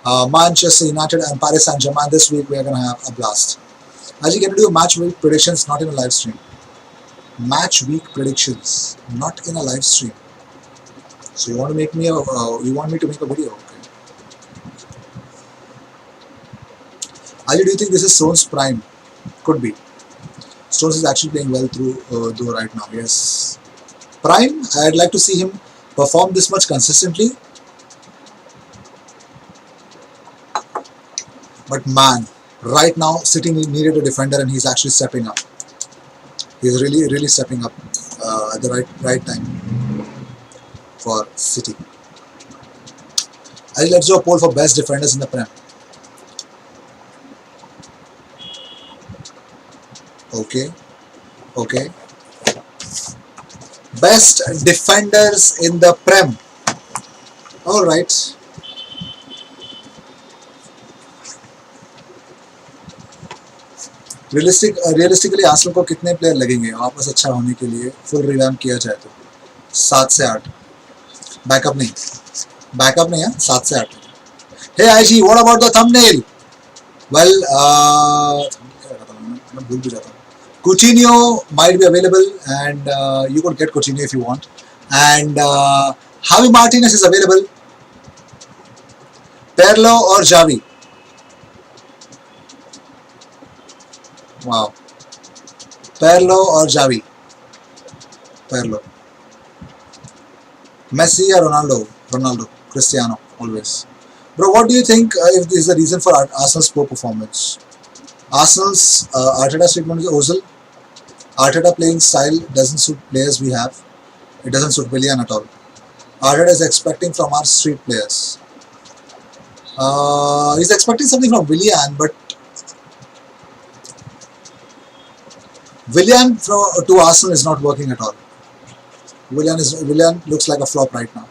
Manchester United and Paris Saint-Germain. This week we are going to have a blast. As you can do match week predictions, not in a live stream. Match week predictions, not in a live stream. So you want to make me you want me to make a video? Okay. Ali, do you think this is Stone's prime? Could be. Stones is actually playing well though right now. Yes. Prime, I'd like to see him perform this much consistently. But man, right now City needed a defender, and he's actually stepping up. He's really stepping up at the right time for City. Let's do a poll for best defenders in the Prem. Okay. Best defenders in the Prem. All right. Realistically Arsenal को कितने player लगेंगे वापस अच्छा होने के लिए, full revamp किया जाए तो? 7 से 8. बैकअप नहीं है, 7 से 8. Hey IG, what about the thumbnail? Well मैं भूल भी जाता हूँ. Coutinho might be available, and you could get Coutinho if you want, and Javi Martinez is available. Pirlo or Xavi? Wow. Pirlo or Xavi? Pirlo. Messi or Ronaldo? Ronaldo. Cristiano, always. Bro, what do you think if this is the reason for Arsenal's poor performance? Arsenal's Arteta statement is Ozil. Arteta playing style doesn't suit players we have. It doesn't suit Willian at all. Arteta is expecting from our street players. He's expecting something from Willian, but Willian to Arsenal is not working at all. Willian looks like a flop right now.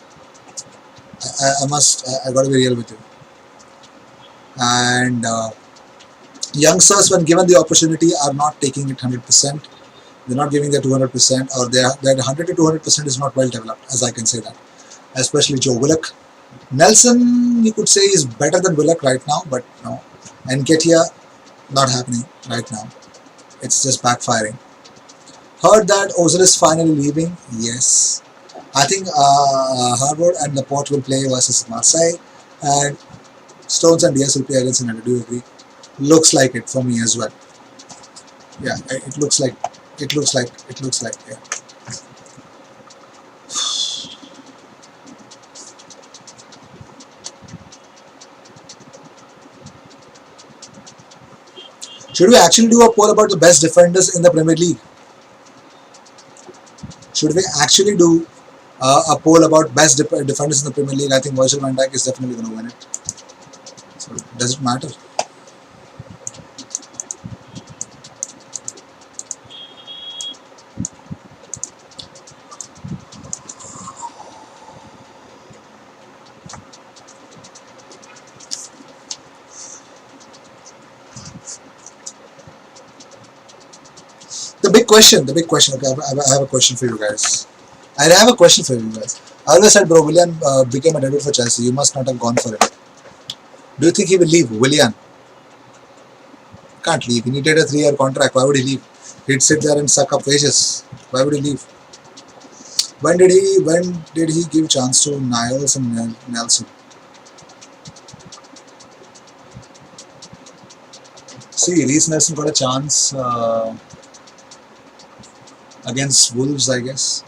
I got to be real with you. And youngsters, when given the opportunity, are not taking it 100%. They're not giving their 200%, or their 100 to 200% is not well developed, as I can say that. Especially Joe Willock. Nelson, you could say, is better than Willock right now, but no. Nketiah, not happening right now. It's just backfiring. Heard that Ozil is finally leaving. Yes. I think Harvard and Laporte will play versus Marseille, and Stones and Diaz will play against United. Do you agree? Looks like it for me as well. Yeah, it looks like. Yeah. Should we actually do a poll about the best defenders in the Premier League? Should we actually do a poll about best defenders in the Premier League, I think Virgil van Dijk is definitely going to win it. So does it matter? The big question. Okay, I have a question for you guys. I have a question for you guys. I always said, bro, Willian became a debut for Chelsea. You must not have gone for him. Do you think he will leave? Willian can't leave. He needed a 3-year contract. Why would he leave? He'd sit there and suck up wages. Why would he leave? When did he give chance to Niles and Nelson? See, Reece Nelson got a chance against Wolves, I guess.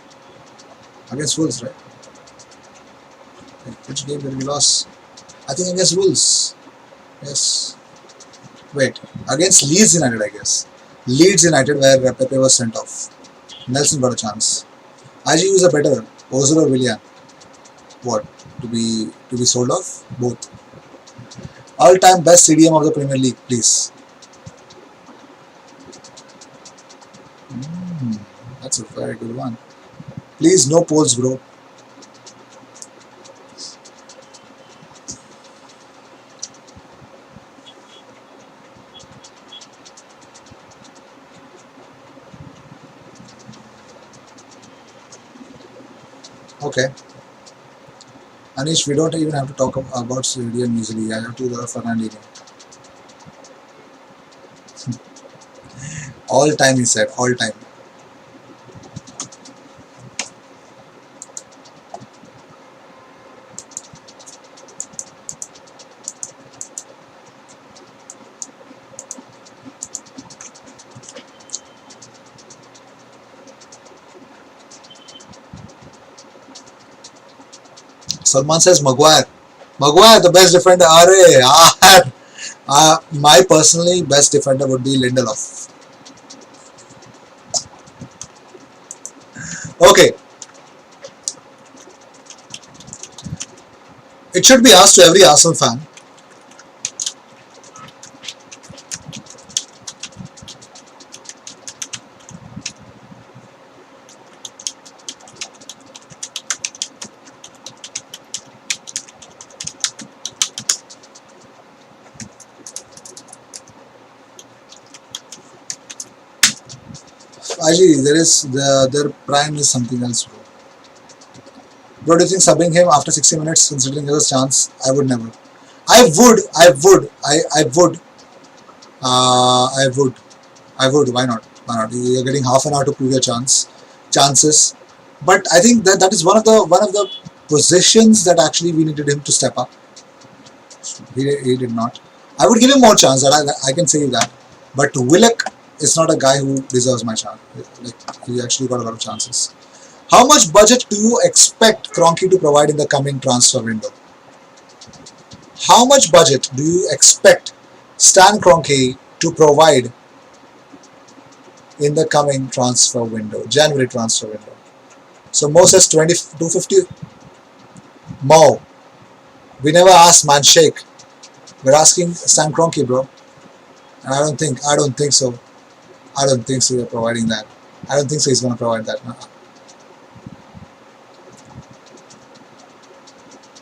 Against Wolves, right? Which game did we lose? I think against Wolves. Yes. Wait, against Leeds United, I guess. Leeds United, where Pepe was sent off. Nelson got a chance. IG was a better Ozil or Willian. What? To be sold off? Both. All-time best CDM of the Premier League, please. That's a very good one. Please, no polls, bro. Okay. Anish, we don't even have to talk about stadium usually. I have to go for Fernandinho. All time, he said. All time. Salman says Maguire. Maguire, the best defender. My personally best defender would be Lindelof. Okay. It should be asked to every Arsenal fan. Actually, their prime is something else, bro. Bro, do you think subbing him after 60 minutes, considering there was a chance? I would never. I would. I would. I would. I would. Why not? Why not? You're getting half an hour to prove your chances. But I think that is one of the positions that actually we needed him to step up. He did not. I would give him more chance. That I can say that. But Willock is not a guy who deserves my chance. Like, he actually got a lot of chances. How much budget do you expect Kroenke to provide in the coming transfer window? How much budget do you expect Stan Kroenke to provide in the coming transfer window, January transfer window? So Mo says 250. Mo, we never asked man shake. We're asking Stan Kroenke, bro. And I don't think so. I don't think so. You're providing that. I don't think so. He's going to provide that.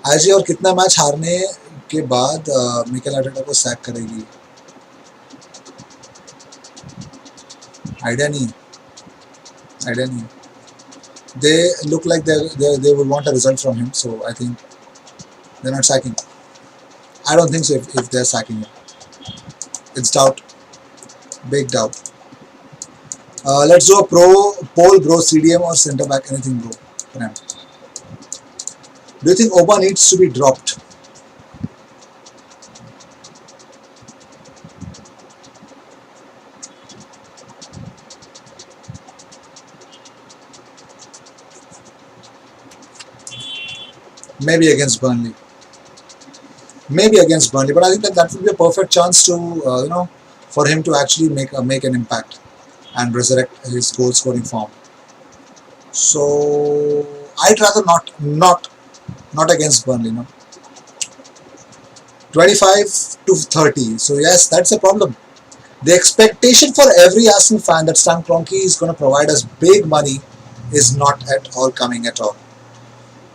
आज और कितना match हारने के बाद Mikel Arteta को sac करेगी? Idea नहीं. They look like they would want a result from him, so I think they're not sacking. I don't think so if they're sacking him. It's doubt. Big doubt. Let's do a poll, bro. CDM or centre back, anything, bro. Do you think Oba needs to be dropped? Maybe against Burnley. But I think that would be a perfect chance to, for him to actually make an impact and resurrect his goal scoring form. So I'd rather not against Burnley. 25 to 30. So yes, that's a problem. The expectation for every Arsenal fan that Stan Kroenke is going to provide us big money is not at all coming at all.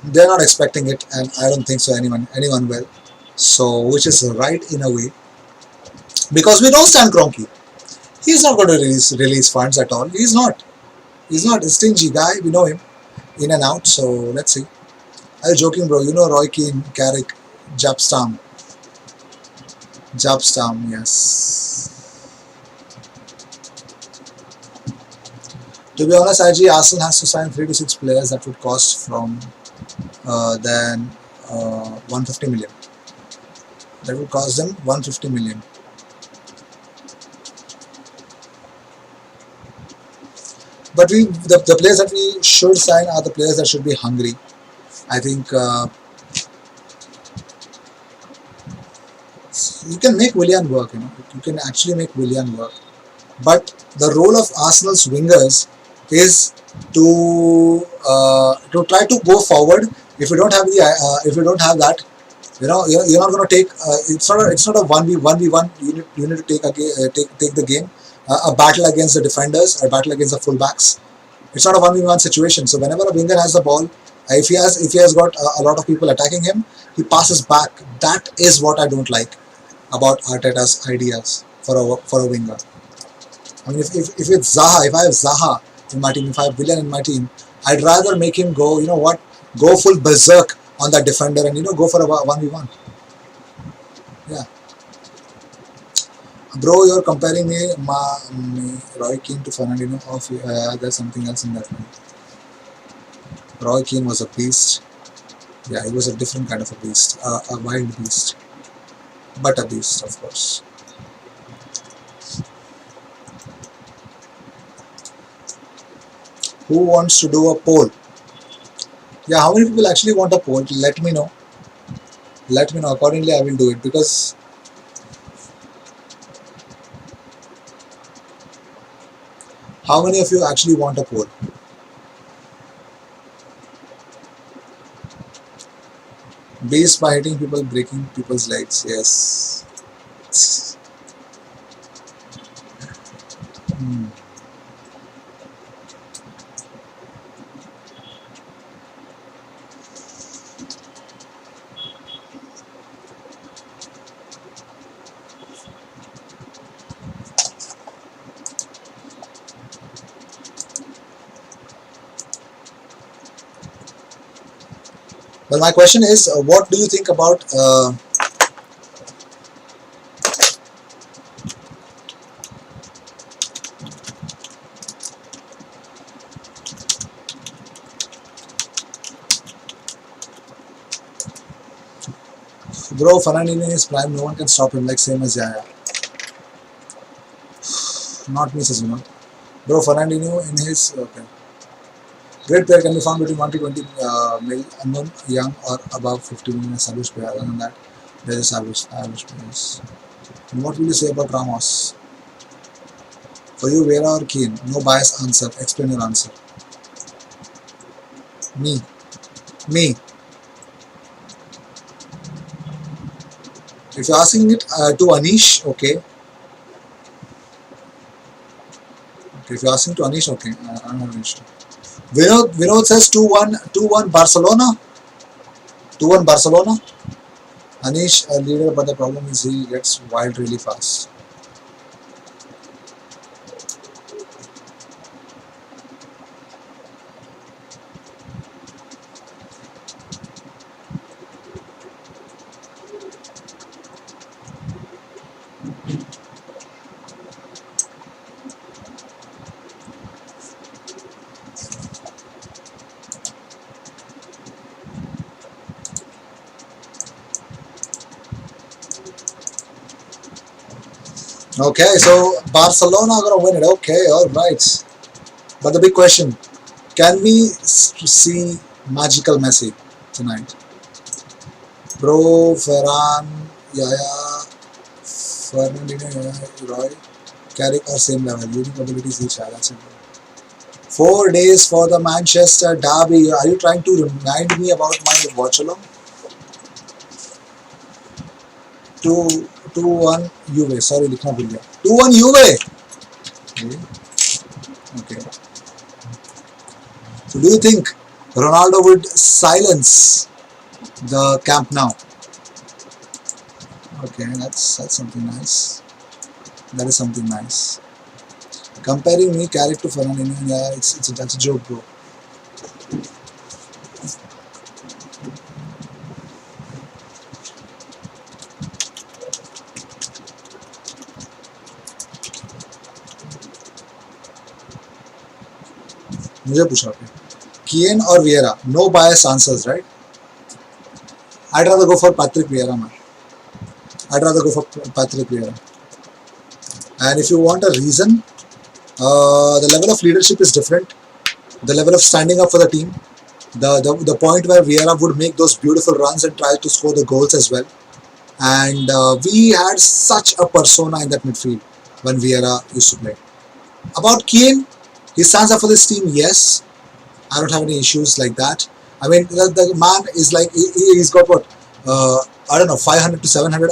They're not expecting it, and I don't think so. Anyone will. So, which is right in a way, because we know Stan Kroenke. He's not going to release funds at all. He's not. He's not a stingy guy. We know him in and out. So let's see. I'm joking, bro. You know Roy Keane, Carrick, Jabstam. Jabstam, yes. To be honest, IG Arsenal has to sign 3 to 6 players that would cost from then 150 million. That would cost them 150 million. But the players that we should sign are the players that should be hungry. I think you can make Willian work. You can actually make Willian work. But the role of Arsenal's wingers is to try to go forward. If you don't have that, you're not going to take. It's not a 1v1. You need to take the game. A battle against the defenders, a battle against the fullbacks. It's not a 1v1 situation. So whenever a winger has the ball, if he has got a lot of people attacking him, he passes back. That is what I don't like about Arteta's ideas for a winger. I mean, if it's Zaha, if I have Zaha in my team, if I have Willian in my team, I'd rather make him go. You know what? Go full berserk on that defender and go for a 1v1. Yeah. Bro, you're comparing me Roy Keane to Fernandinho. There's something else in that one. Roy Keane was a beast. Yeah, he was a different kind of a beast. A wild beast. But a beast, of course. Who wants to do a poll? Yeah, how many people actually want a poll? Let me know. Let me know. Accordingly, I will do it, because how many of you actually want a poll? Beast by hitting people, breaking people's legs. Yes. Well, my question is, what do you think about bro, Fernandinho in his prime, no one can stop him, like same as Yaya. Not me, Sazuna. Bro, Fernandinho in his... Okay. Great player can be found between 1 to 20 male, unknown, young or above 50 million established player. Other than that, there is established players. And what will you say about Ramos? For you, Vera or Keane? No bias answer. Explain your answer. Me. If you're asking it to Anish, okay. If you're asking to Anish, okay. I'm not sure. Vinod says 2-1 Barcelona. 2-1 Barcelona. Anish a leader, but the problem is he gets wild really fast. Okay, so Barcelona are gonna win it. Okay, all right. But the big question: can we see magical Messi tonight? Bro, Ferran, Yaya, Fernandinho, Roy, Carrick are same level. Unique abilities each have. That's it. 4 days for the Manchester derby. Are you trying to remind me about my watch along? 2-1 Juve. Sorry, लिखना भूल गया. 2-1 Juve. Okay. Okay. So do you think Ronaldo would silence the Camp Nou? Okay, that's something nice. That is something nice. Comparing me Carrick to Fernandinho, yeah, that's a joke, bro. मुझे पूछा आपने Keane or Vieira? No bias answers, right? I'd rather go for Patrick Vieira, man. I'd rather go for Patrick Vieira. And if you want a reason, the level of leadership is different. The level of standing up for the team. The point where Vieira would make those beautiful runs and try to score the goals as well. And we had such a persona in that midfield when Vieira used to play. About Keane, he stands up for this team, yes. I don't have any issues like that. I mean, the man is like, he's got what, I don't know, 500 to 700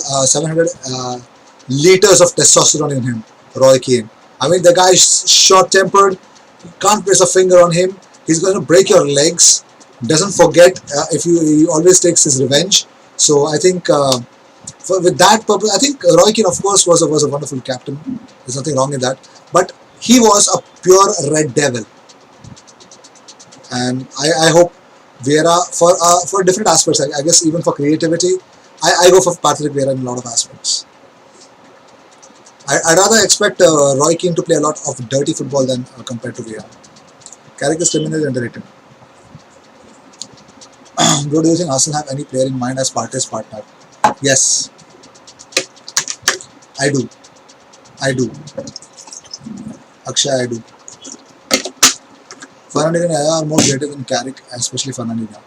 liters of testosterone in him, Roy Keane. I mean, the guy is short-tempered, can't place a finger on him. He's going to break your legs. Doesn't forget if he always takes his revenge. So I think with that purpose, I think Roy Keane, of course, was a wonderful captain. There's nothing wrong in that. But he was a pure red devil. And I hope Vieira, for different aspects, I guess even for creativity, I go for Patrick Vieira in a lot of aspects. I'd rather expect Roy Keane to play a lot of dirty football than compared to Vieira. Carrick is criminally underrated. Bro, do you think Arsenal have any player in mind as Partey's partner? Yes. I do. Akshay, I do. Fernandinho and Aya are more greater than Carrick, especially Fernandinho.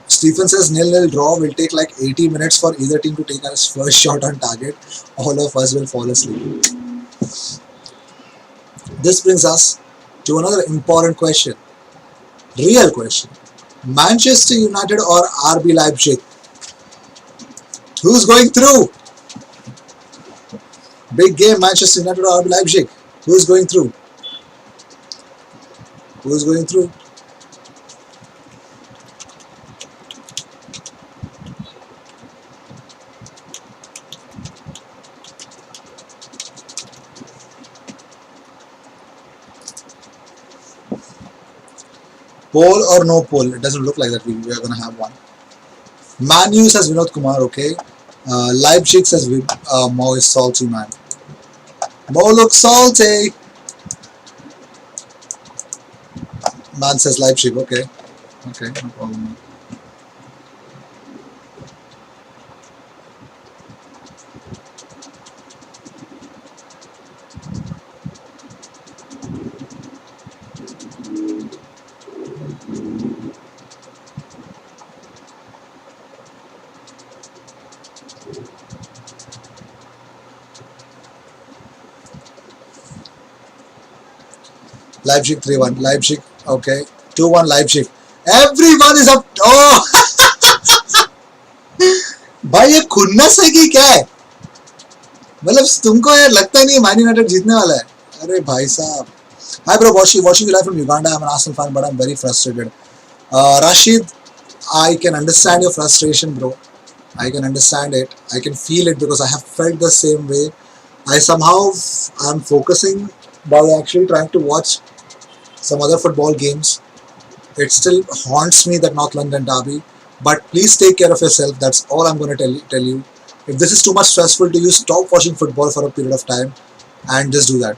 Stephen says 0-0 draw will take like 80 minutes for either team to take us first shot on target. All of us will fall asleep. This brings us to another important question. Real question. Manchester United or RB Leipzig? Who's going through? Big game, Manchester United or RB Leipzig? Who's going through? Who's going through? Poll or no poll? It doesn't look like that we are going to have one. Manu says Vinod Kumar, okay. Leipzig says Mo is salty, man. Mo looks salty. Man says Leipzig, okay. Okay, no problem. Leipzig 3-1. Leipzig, okay. 2-1 Leipzig. Everyone is up. Oh! भाई ये खुन्नस है कि क्या है? मतलब तुमको यार लगता ही नहीं मैन यूनाइटेड जीतने वाला है? अरे भाई साहब. Hi bro, watching you live from Uganda. I'm an Arsenal fan, but I'm very frustrated. Rashid, I can understand your frustration, bro. I can understand it. I can feel it because I have felt the same way. I somehow am focusing by actually trying to watch some other football games. It still haunts me, that North London derby. But please take care of yourself. That's all I'm going to tell you. If this is too much stressful to you, stop watching football for a period of time and just do that.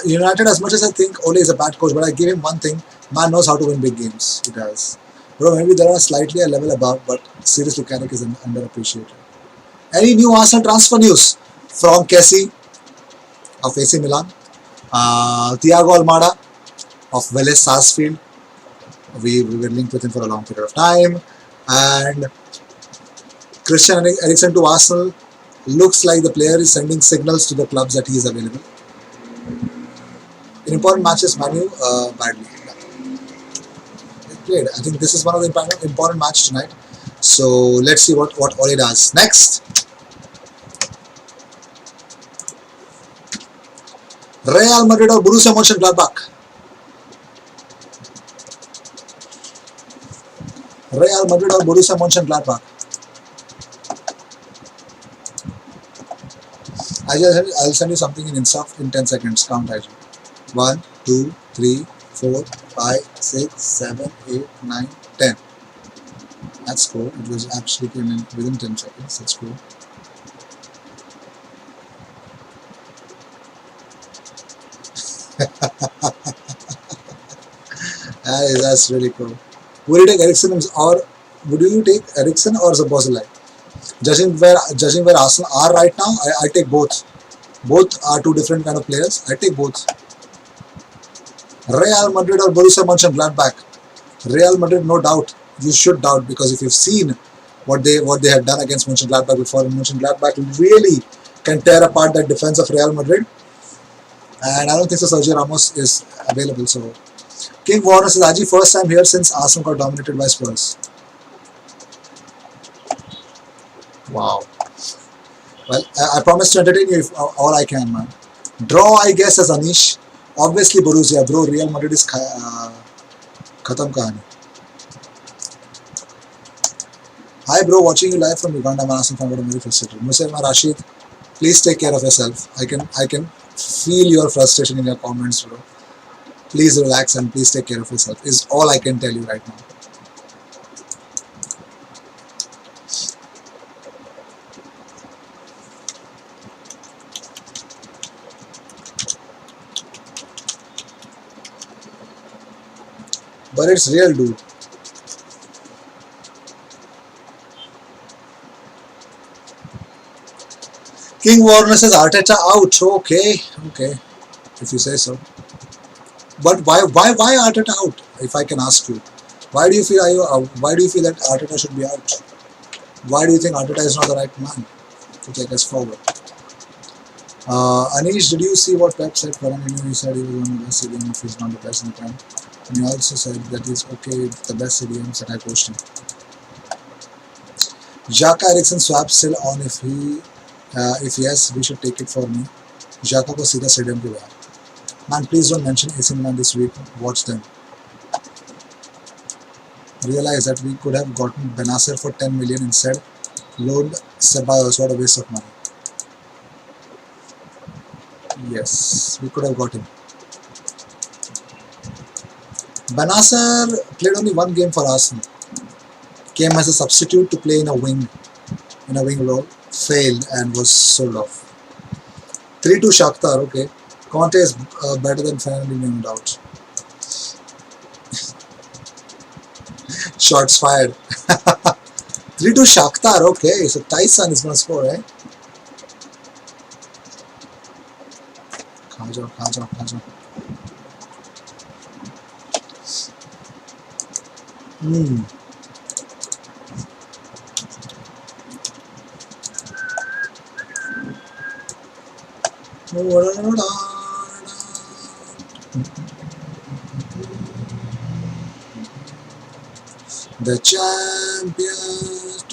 United, as much as I think Ole is a bad coach, but I give him one thing: man knows how to win big games. He does. Bro, maybe there are slightly a level above, but seriously, Carrick is underappreciated. Any new Arsenal transfer news from Kessie of AC Milan? Thiago Almada of Vélez Sarsfield. We were linked with him for a long period of time. And Christian Eriksen to Arsenal. Looks like the player is sending signals to the clubs that he is available. In important matches, Manu badly. Played. I think this is one of the important match tonight. So let's see what Ole does. Next, Real Madrid or Borussia Mönchengladbach. Real Madrid or Borussia Mönchengladbach. I'll send you something in Insta in 10 seconds. Count as 1, 2, 3, 4, 5, 6, 7, 8, 9, 10. That's cool. It was actually came in within 10 seconds. That's cool. That's really cool. Would you take Eriksen or would you take Eriksen or Szoboszlai? Judging where Arsenal are right now, I take both. Both are two different kind of players. I take both. Real Madrid or Borussia Mönchengladbach. Real Madrid, no doubt. You should doubt, because if you've seen what they have done against Mönchengladbach before, and Mönchengladbach really can tear apart that defense of Real Madrid. And I don't think so Sergio Ramos is available. So King Warner says, Aji, first time here since Arsenal got dominated by Spurs. Wow. Well, I promise to entertain you all I can, man. Draw, I guess, as Anish. Obviously, Borussia, bro. Real Madrid is khatam kahani. Hi, bro. Watching you live from Uganda. I'm asking from very frustrated. Musaima Rashid, please take care of yourself. I can feel your frustration in your comments, bro. Please relax and please take care of yourself. Is all I can tell you right now. But it's real, dude. King Warner says Arteta out. Okay. If you say so. But why Arteta out? If I can ask you, why do you feel that Arteta should be out? Why do you think Arteta is not the right man to take us forward? Anish, did you see what Pep said? He said he was one of the best CDMs if he's not the best in the time. And he also said that he's okay with the best CDMs that I coached him. Xhaka Eriksen swap still on. If yes, we should take it for me. Xhaka को सीधा stadium पे गया. Man, please don't mention AC Milan this week. Watch them. Realize that we could have gotten Benacer for 10 million instead. Load Ceballos, what a waste of money. Yes, we could have got him. Benacer played only one game for Arsenal. Came as a substitute to play in a wing role. Failed and was sold off. 3-2 Shakhtar, okay. Conte is better than Fernandinho, no doubt. Shots fired. 3-2 Shakhtar, okay. So Tyson is going to score, eh? खा जाओ. The champions.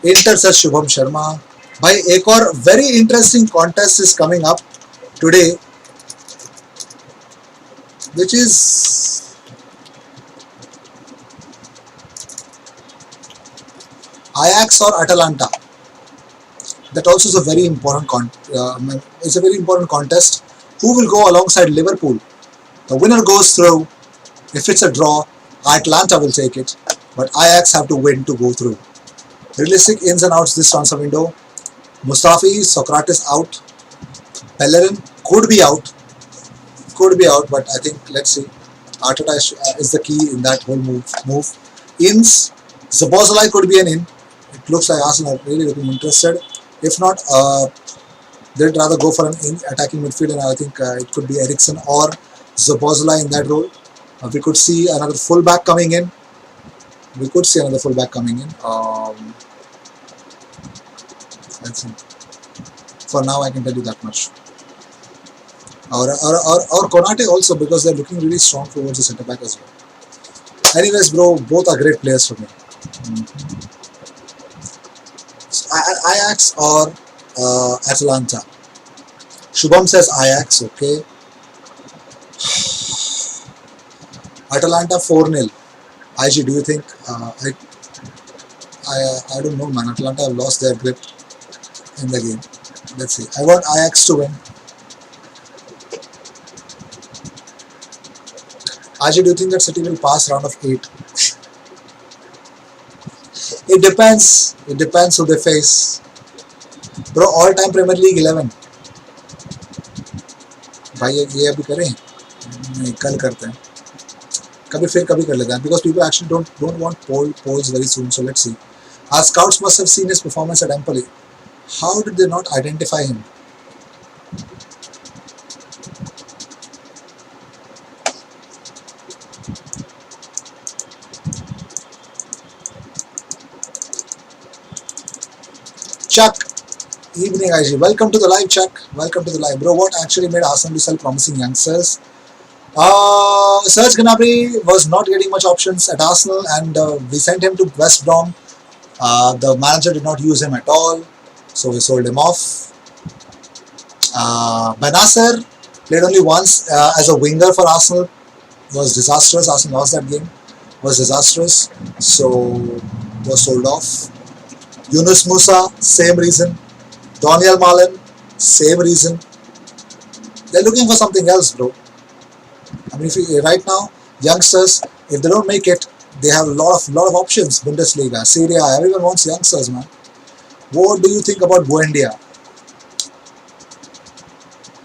Inter says Shubham Sharma. भाई एक और very interesting contest is coming up today, which is Ajax or Atalanta. That also is a very important contest. Who will go alongside Liverpool? The winner goes through. If it's a draw, Atalanta will take it, but Ajax have to win to go through. Realistic ins and outs this transfer window. Mustafi, Socrates out. Bellerin could be out, but I think let's see. Arteta is the key in that whole move. Ins, Szoboszlai could be an in. It looks like Arsenal are really looking interested. If not, they'd rather go for an attacking midfield, and I think it could be Eriksen or Szoboszlai in that role. We could see another fullback coming in. We could see another fullback coming in. Let's see. For now, I can tell you that much. Or Konate also, because they're looking really strong towards the centre back as well. Anyways, bro, both are great players for me. So, Ajax or Atalanta? Shubham says Ajax, okay. Atalanta 4-0. IG, do you think? I don't know, man. Atalanta have lost their grip in the game. Let's see. I want Ajax to win. IG, do you think that City will pass round of 8? It depends. It depends who they face. Bro, all time Premier League 11. भाई ये अभी करें नहीं कल करते हैं कभी फिर कभी कर लेते हैं because people actually don't want polls very soon, so let's see. Our scouts must have seen his performance at Empoli. How did they not identify him? Chuck, evening IG. Welcome to the live, Chuck. Welcome to the live. Bro, what actually made Arsenal to sell promising youngsters? Serge Gnabry was not getting much options at Arsenal, and we sent him to West Brom. The manager did not use him at all, so we sold him off. Benasser played only once as a winger for Arsenal. Was disastrous. Arsenal lost that game. Was disastrous, so was sold off. Yunus Musa, same reason. Daniel Malen, same reason. They're looking for something else, bro. I mean, right now, youngsters, if they don't make it, they have a lot of options. Bundesliga, Serie A, everyone wants youngsters, man. What do you think about Buendia?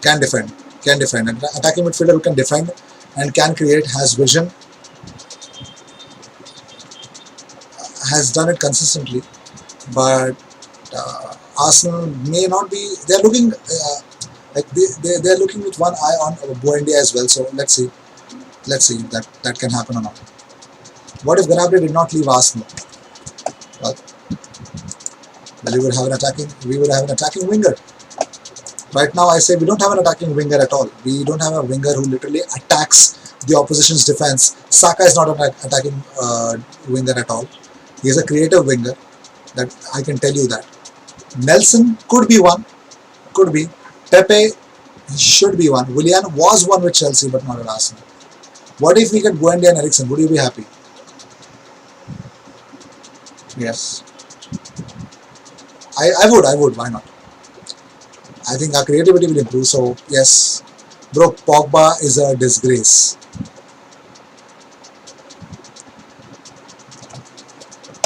Can defend. Attacking midfielder who can defend and can create, has vision, has done it consistently. But Arsenal may not be. They're looking like they're looking with one eye on Buendia as well. So let's see if that can happen or not. What if Gnabry did not leave Arsenal? Well, we would have an attacking winger. Right now, I say we don't have an attacking winger at all. We don't have a winger who literally attacks the opposition's defense. Saka is not an attacking winger at all. He is a creative winger. That I can tell you that. Nelson could be one. Could be. Pepe should be one. Willian was one with Chelsea, but not at Arsenal. What if we get Buendia and Eriksen? Would you be happy? Yes. I would. Why not? I think our creativity will improve. So, yes. Bro, Pogba is a disgrace.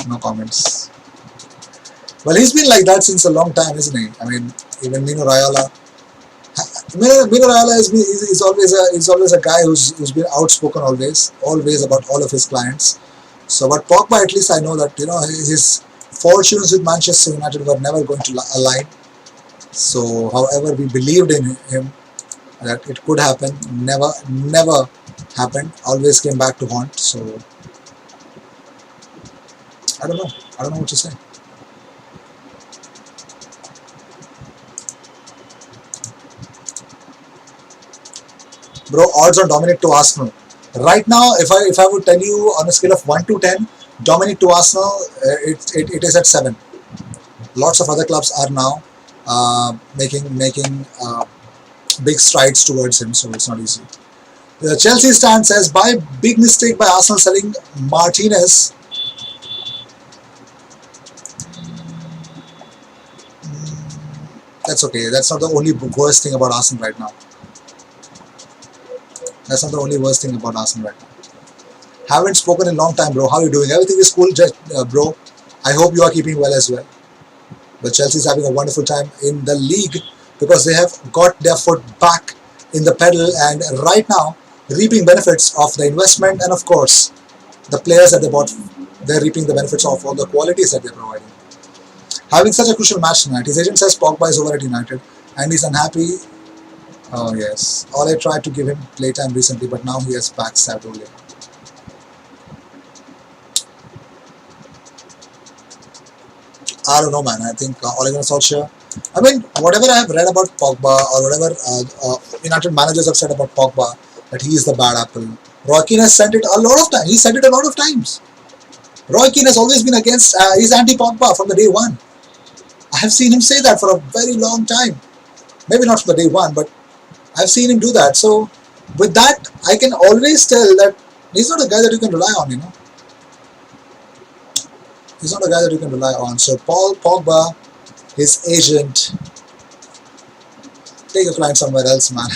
No comments. Well, he's been like that since a long time, isn't he? I mean, even Mino Raiola. Mino Raiola is always a guy who's been outspoken always about all of his clients. So, but Pogba, at least I know that his fortunes with Manchester United were never going to align. So, however, we believed in him that it could happen. Never happened. Always came back to haunt. So, I don't know what to say. Bro, odds on Dominic to Arsenal. Right now, if I would tell you on a scale of 1 to 10, Dominic to Arsenal, it is at 7. Lots of other clubs are now making big strides towards him, so it's not easy. The Chelsea stand says, by big mistake by Arsenal selling Martinez. That's okay. That's not the only worst thing about Arsenal right now. That's not the only worst thing about Arsenal right now. Haven't spoken in a long time, bro. How are you doing? Everything is cool, bro. I hope you are keeping well as well. But Chelsea is having a wonderful time in the league because they have got their foot back in the pedal and right now reaping benefits of the investment and of course the players that they bought. They're reaping the benefits of all the qualities that they're providing. Having such a crucial match tonight, his agent says Pogba is over at United and he's unhappy. Oh yes, Ole tried to give him playtime recently, but now he has backstabbed Ole. I don't know, man. I think Ole Gunnar Solskjaer. I mean, whatever I have read about Pogba or whatever United managers have said about Pogba, that he is the bad apple. Roy Keane has said it a lot of times. He said it a lot of times. Roy Keane has always been against, he's anti-Pogba from the day one. I have seen him say that for a very long time. Maybe not from the day one, but I've seen him do that. So with that, I can always tell that he's not a guy that you can rely on, you know. He's not a guy that you can rely on. So Paul Pogba, his agent, take your client somewhere else, man.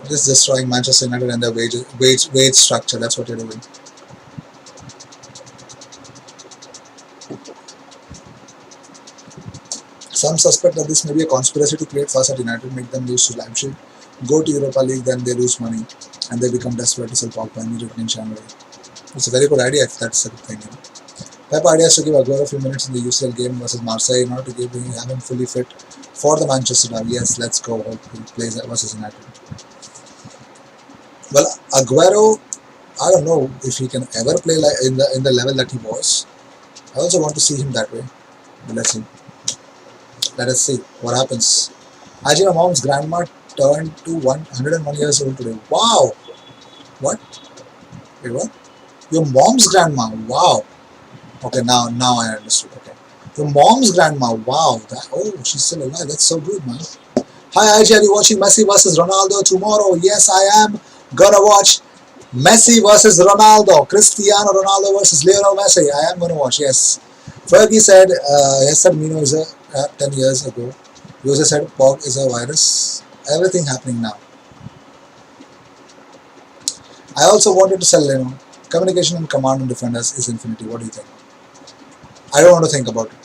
Just destroying Manchester United and their wage structure. That's what you're doing. Some suspect that this may be a conspiracy to create fuss at United, make them lose to Leipzig, go to Europa League, then they lose money, and they become desperate to sell Pogba immediately in January. It's a very good idea if that's the thing. You know. Pep idea is to give Aguero a few minutes in the UCL game versus Marseille in order to have him fully fit for the Manchester derby. Yes, let's go. Hope he plays versus United. Well, Aguero, I don't know if he can ever play like in the level that he was. I also want to see him that way. But let's see. Let us see what happens. Ajina mom's grandma turned to 101 years old today. Wow! What? Wait, what? Your mom's grandma? Wow! Okay, now I understood. Okay. Your mom's grandma? Wow! She's still alive. That's so good, man. Hi, Ajay, are you watching Messi versus Ronaldo tomorrow? Yes, I am gonna watch Messi versus Ronaldo. Cristiano Ronaldo versus Lionel Messi. I am gonna watch, yes. Fergie said, Mino is 10 years ago. User said Pog is a virus. Everything happening now. I also wanted to sell, communication and command and defenders is infinity. What do you think? I don't want to think about it.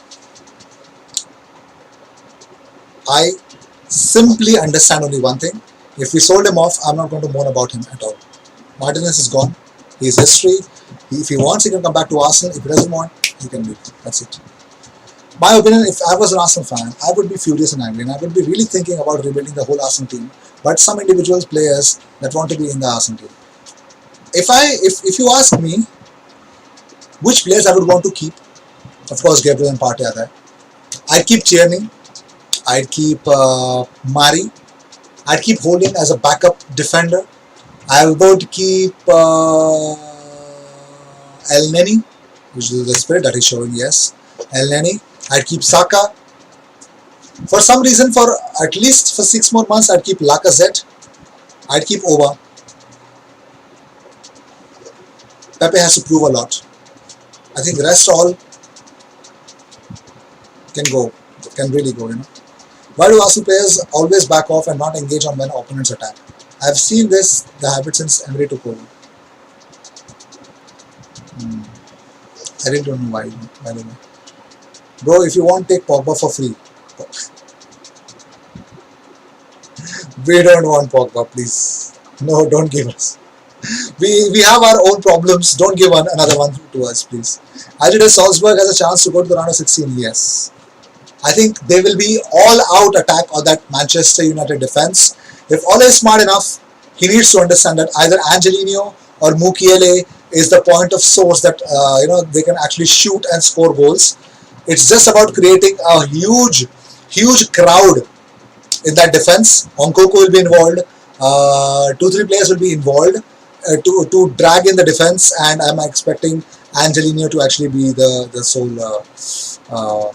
I simply understand only one thing. If we sold him off, I'm not going to moan about him at all. Martinez is gone. He's history. If he wants, he can come back to Arsenal. If he doesn't want, he can leave. That's it. My opinion, if I was an Arsenal fan, I would be furious and angry, and I would be really thinking about rebuilding the whole Arsenal team. But some individual players that want to be in the Arsenal team. If you ask me, which players I would want to keep, of course, Gabriel and Partey are there. I'd keep Tierney. I'd keep Mari. I'd keep Holding as a backup defender. I would keep El Neni, which is the spirit that he's showing, yes. El Neni. I'd keep Saka. For some reason, for at least for 6 more months, I'd keep Lacazette. I'd keep Oba. Pepe has to prove a lot. I think the rest all can really go, Why do Arsenal players always back off and not engage on when opponents attack? I've seen the habit since Emery took over. I really don't know why, by the way. Bro, if you want, take Pogba for free. We don't want Pogba, please. No, don't give us. We have our own problems. Don't give another one to us, please. Arteta Salzburg has a chance to go to the round of 16. Yes. I think they will be all-out attack on that Manchester United defense. If Ole is smart enough, he needs to understand that either Angelino or Mukiele is the point of source that they can actually shoot and score goals. It's just about creating a huge crowd in that defense. Onkoko will be involved. 2-3 players will be involved to drag in the defense, and I'm expecting Angelino to actually be the sole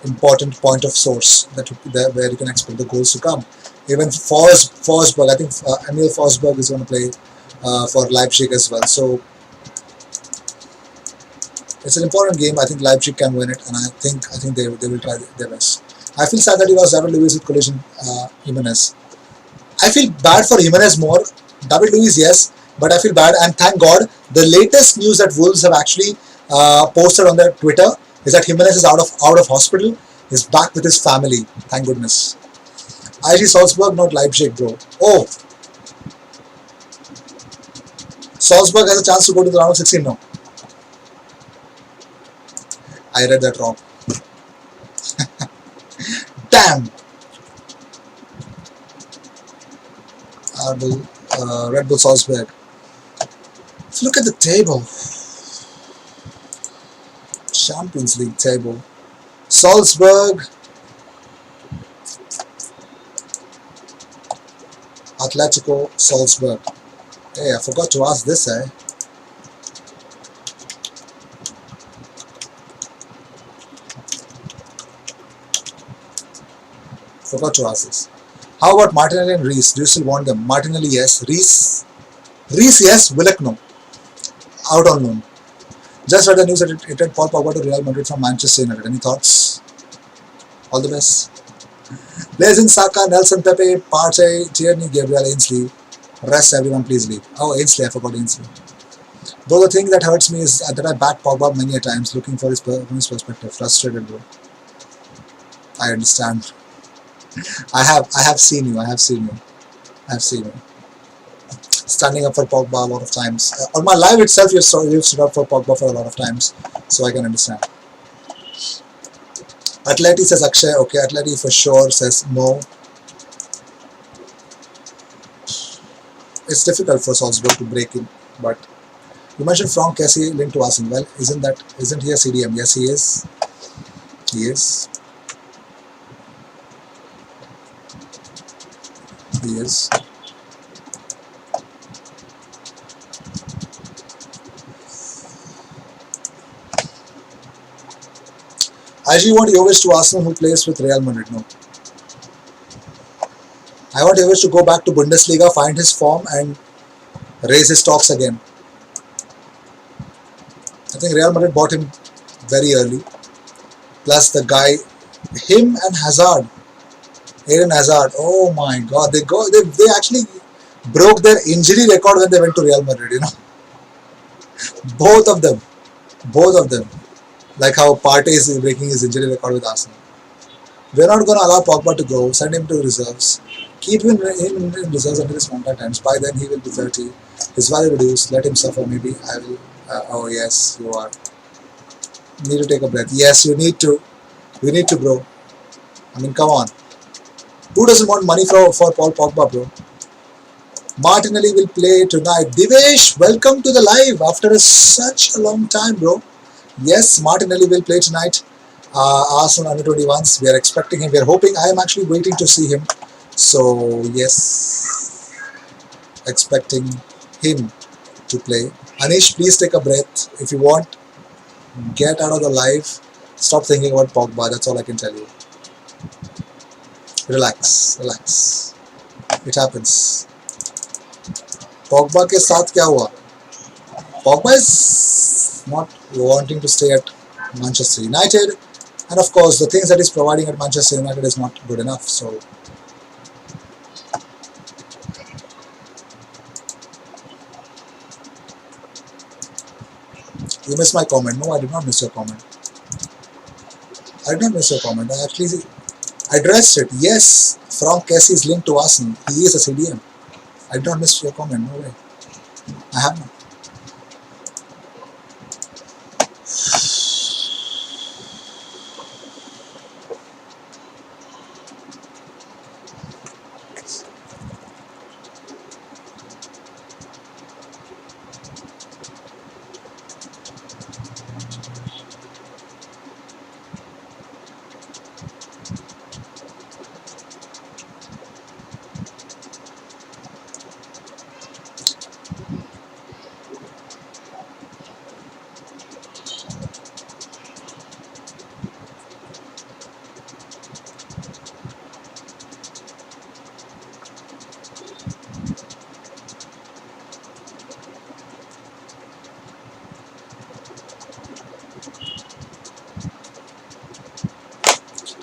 important point of source where you can expect the goals to come. Even Forsberg, I think Emil Forsberg is going to play for Leipzig as well. So it's an important game. I think Leipzig can win it, and I think they will try their best. I feel sad that he lost David Luiz with collision Jimenez. I feel bad for Jimenez more. David Luiz, yes, but I feel bad, and thank God the latest news that Wolves have actually posted on their Twitter is that Jimenez is out of hospital. He's back with his family. Thank goodness. IG Salzburg, not Leipzig, bro. Oh, Salzburg has a chance to go to the round of 16 now. I read that wrong. Damn. Red Bull Salzburg. Look at the table. Champions League table. Salzburg, Atletico, Salzburg. Hey, I forgot to ask this, eh? Forgot to ask this. How about Martinelli and Reese? Do you still want them? Martinelli, yes. Reese, yes. Willock, no. Out on loan. Just read the news that it had Paul Pogba to Real Madrid from Manchester United. Any thoughts? All the best. Blazing Saka, Nelson Pepe, Partey, Tierney, Gabriel, Ainsley. Rest everyone, please leave. Oh, Ainsley, I forgot Ainsley. Though the thing that hurts me is that I backed Pogba many a times looking for his perspective. Frustrated, bro. I understand. I have seen you. I have seen you. Standing up for Pogba a lot of times. On my live itself, you've stood up for Pogba for a lot of times. So I can understand. Atleti says Akshay. Okay, Atleti for sure says no. It's difficult for Salzburg to break in, but you mentioned Franck Kessie linked to Arsenal. Well, isn't he a CDM? Yes, he is. He is. He is. IG want Jovic to Arsenal who plays with Real Madrid. No. I want Jovic to go back to Bundesliga, find his form and raise his stocks again. I think Real Madrid bought him very early. Plus the guy, him and Hazard, Eden Hazard. Oh my God, they actually broke their injury record when they went to Real Madrid. You know, both of them. Like how Partey is breaking his injury record with Arsenal. We're not going to allow Pogba to go. Send him to reserves. Keep him in reserves until his contract ends. By then he will be 30. His value reduced. Let him suffer. Maybe I will. Oh yes, you are. You need to take a breath. Yes, you need to. You need to, bro. I mean, come on. Who doesn't want money for Paul Pogba, bro? Martinelli will play tonight. Divesh, welcome to the live after such a long time, bro. Yes, Martinelli will play tonight. Arsenal under 21s. We are expecting him. We are hoping. I am actually waiting to see him. So yes, expecting him to play. Anish, please take a breath. If you want, get out of the live. Stop thinking about Pogba. That's all I can tell you. Relax. It happens. Pogba के साथ क्या हुआ? Pogba is not wanting to stay at Manchester United, and of course the things that he's providing at Manchester United is not good enough. So you missed my comment. No, I did not miss your comment. I actually addressed it. Yes, Franck Kessie is linked to Arsenal. He is a CDM. I did not miss your comment. No way. I have not.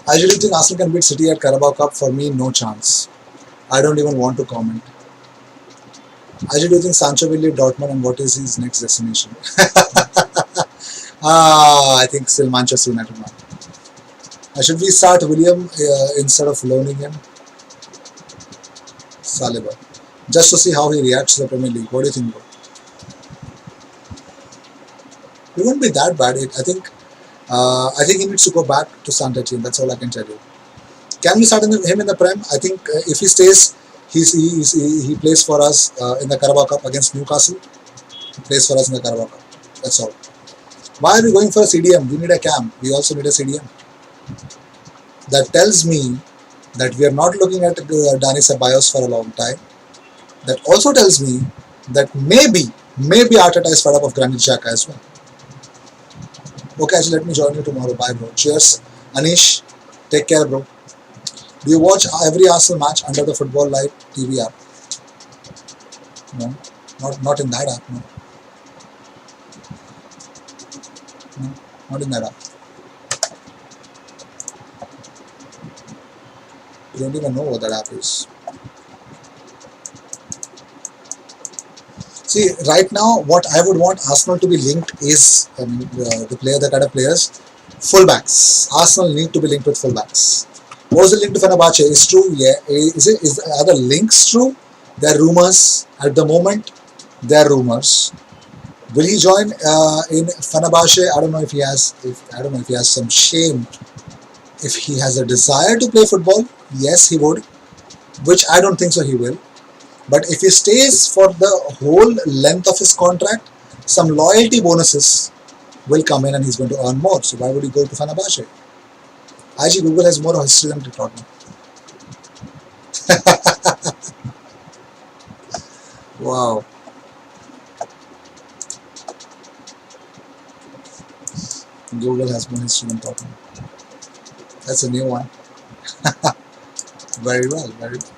I usually think Arsenal can beat City at Carabao Cup. For me, no chance. I don't even want to comment. I usually think Sancho will leave Dortmund, and what is his next destination? I think still Manchester United now. Should we start William instead of loaning him? Saliba. Just to see how he reacts to the Premier League. What do you think, bro? It won't be that bad. I think he needs to go back to Santa team. That's all I can tell you. Can we start him in the Prem? I think if he stays, he plays for us in the Carabao Cup against Newcastle. He plays for us in the Carabao Cup. That's all. Why are we going for a CDM? We need a cam. We also need a CDM. That tells me that we are not looking at Dani Ceballos for a long time. That also tells me that maybe Arteta is fed up of Granit Xhaka as well. Okay, so let me join you tomorrow. Bye, bro. Cheers. Anish, take care, bro. Do you watch every Arsenal match under the Football Live TV app? No, not in that app. No, no, not in that app. You don't even know what that app is. See, right now, what I would want Arsenal to be linked is the kind of players, fullbacks. Arsenal need to be linked with fullbacks. Was the link to Fenerbahce? Is true? Yeah. Are the links true? There are rumors at the moment. There are rumors. Will he join in Fenerbahce? I don't know if he has. I don't know if he has some shame. If he has a desire to play football, yes, he would. Which I don't think so. He will. But if he stays for the whole length of his contract, some loyalty bonuses will come in and he's going to earn more. So why would he go to Fenerbahce? IG Google has more history than Tottenham. Wow. Google has more history than Tottenham. That's a new one. Very well, very well.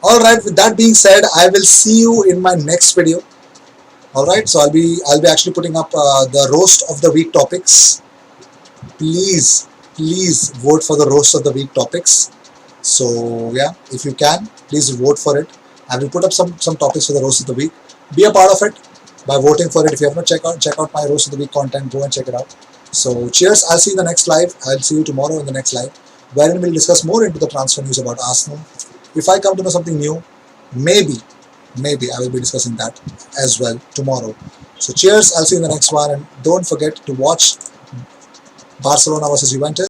Alright, with that being said, I will see you in my next video. Alright, so I'll be actually putting up the roast of the week topics. Please vote for the roast of the week topics. So yeah, if you can, please vote for it. I will put up some topics for the roast of the week. Be a part of it by voting for it. If you have not check out my roast of the week content, go and check it out. So cheers. I'll see you in the next live. I'll see you tomorrow in the next live, wherein we'll discuss more into the transfer news about Arsenal. If I come to know something new, maybe I will be discussing that as well tomorrow. So cheers. I'll see you in the next one, and don't forget to watch Barcelona versus Juventus.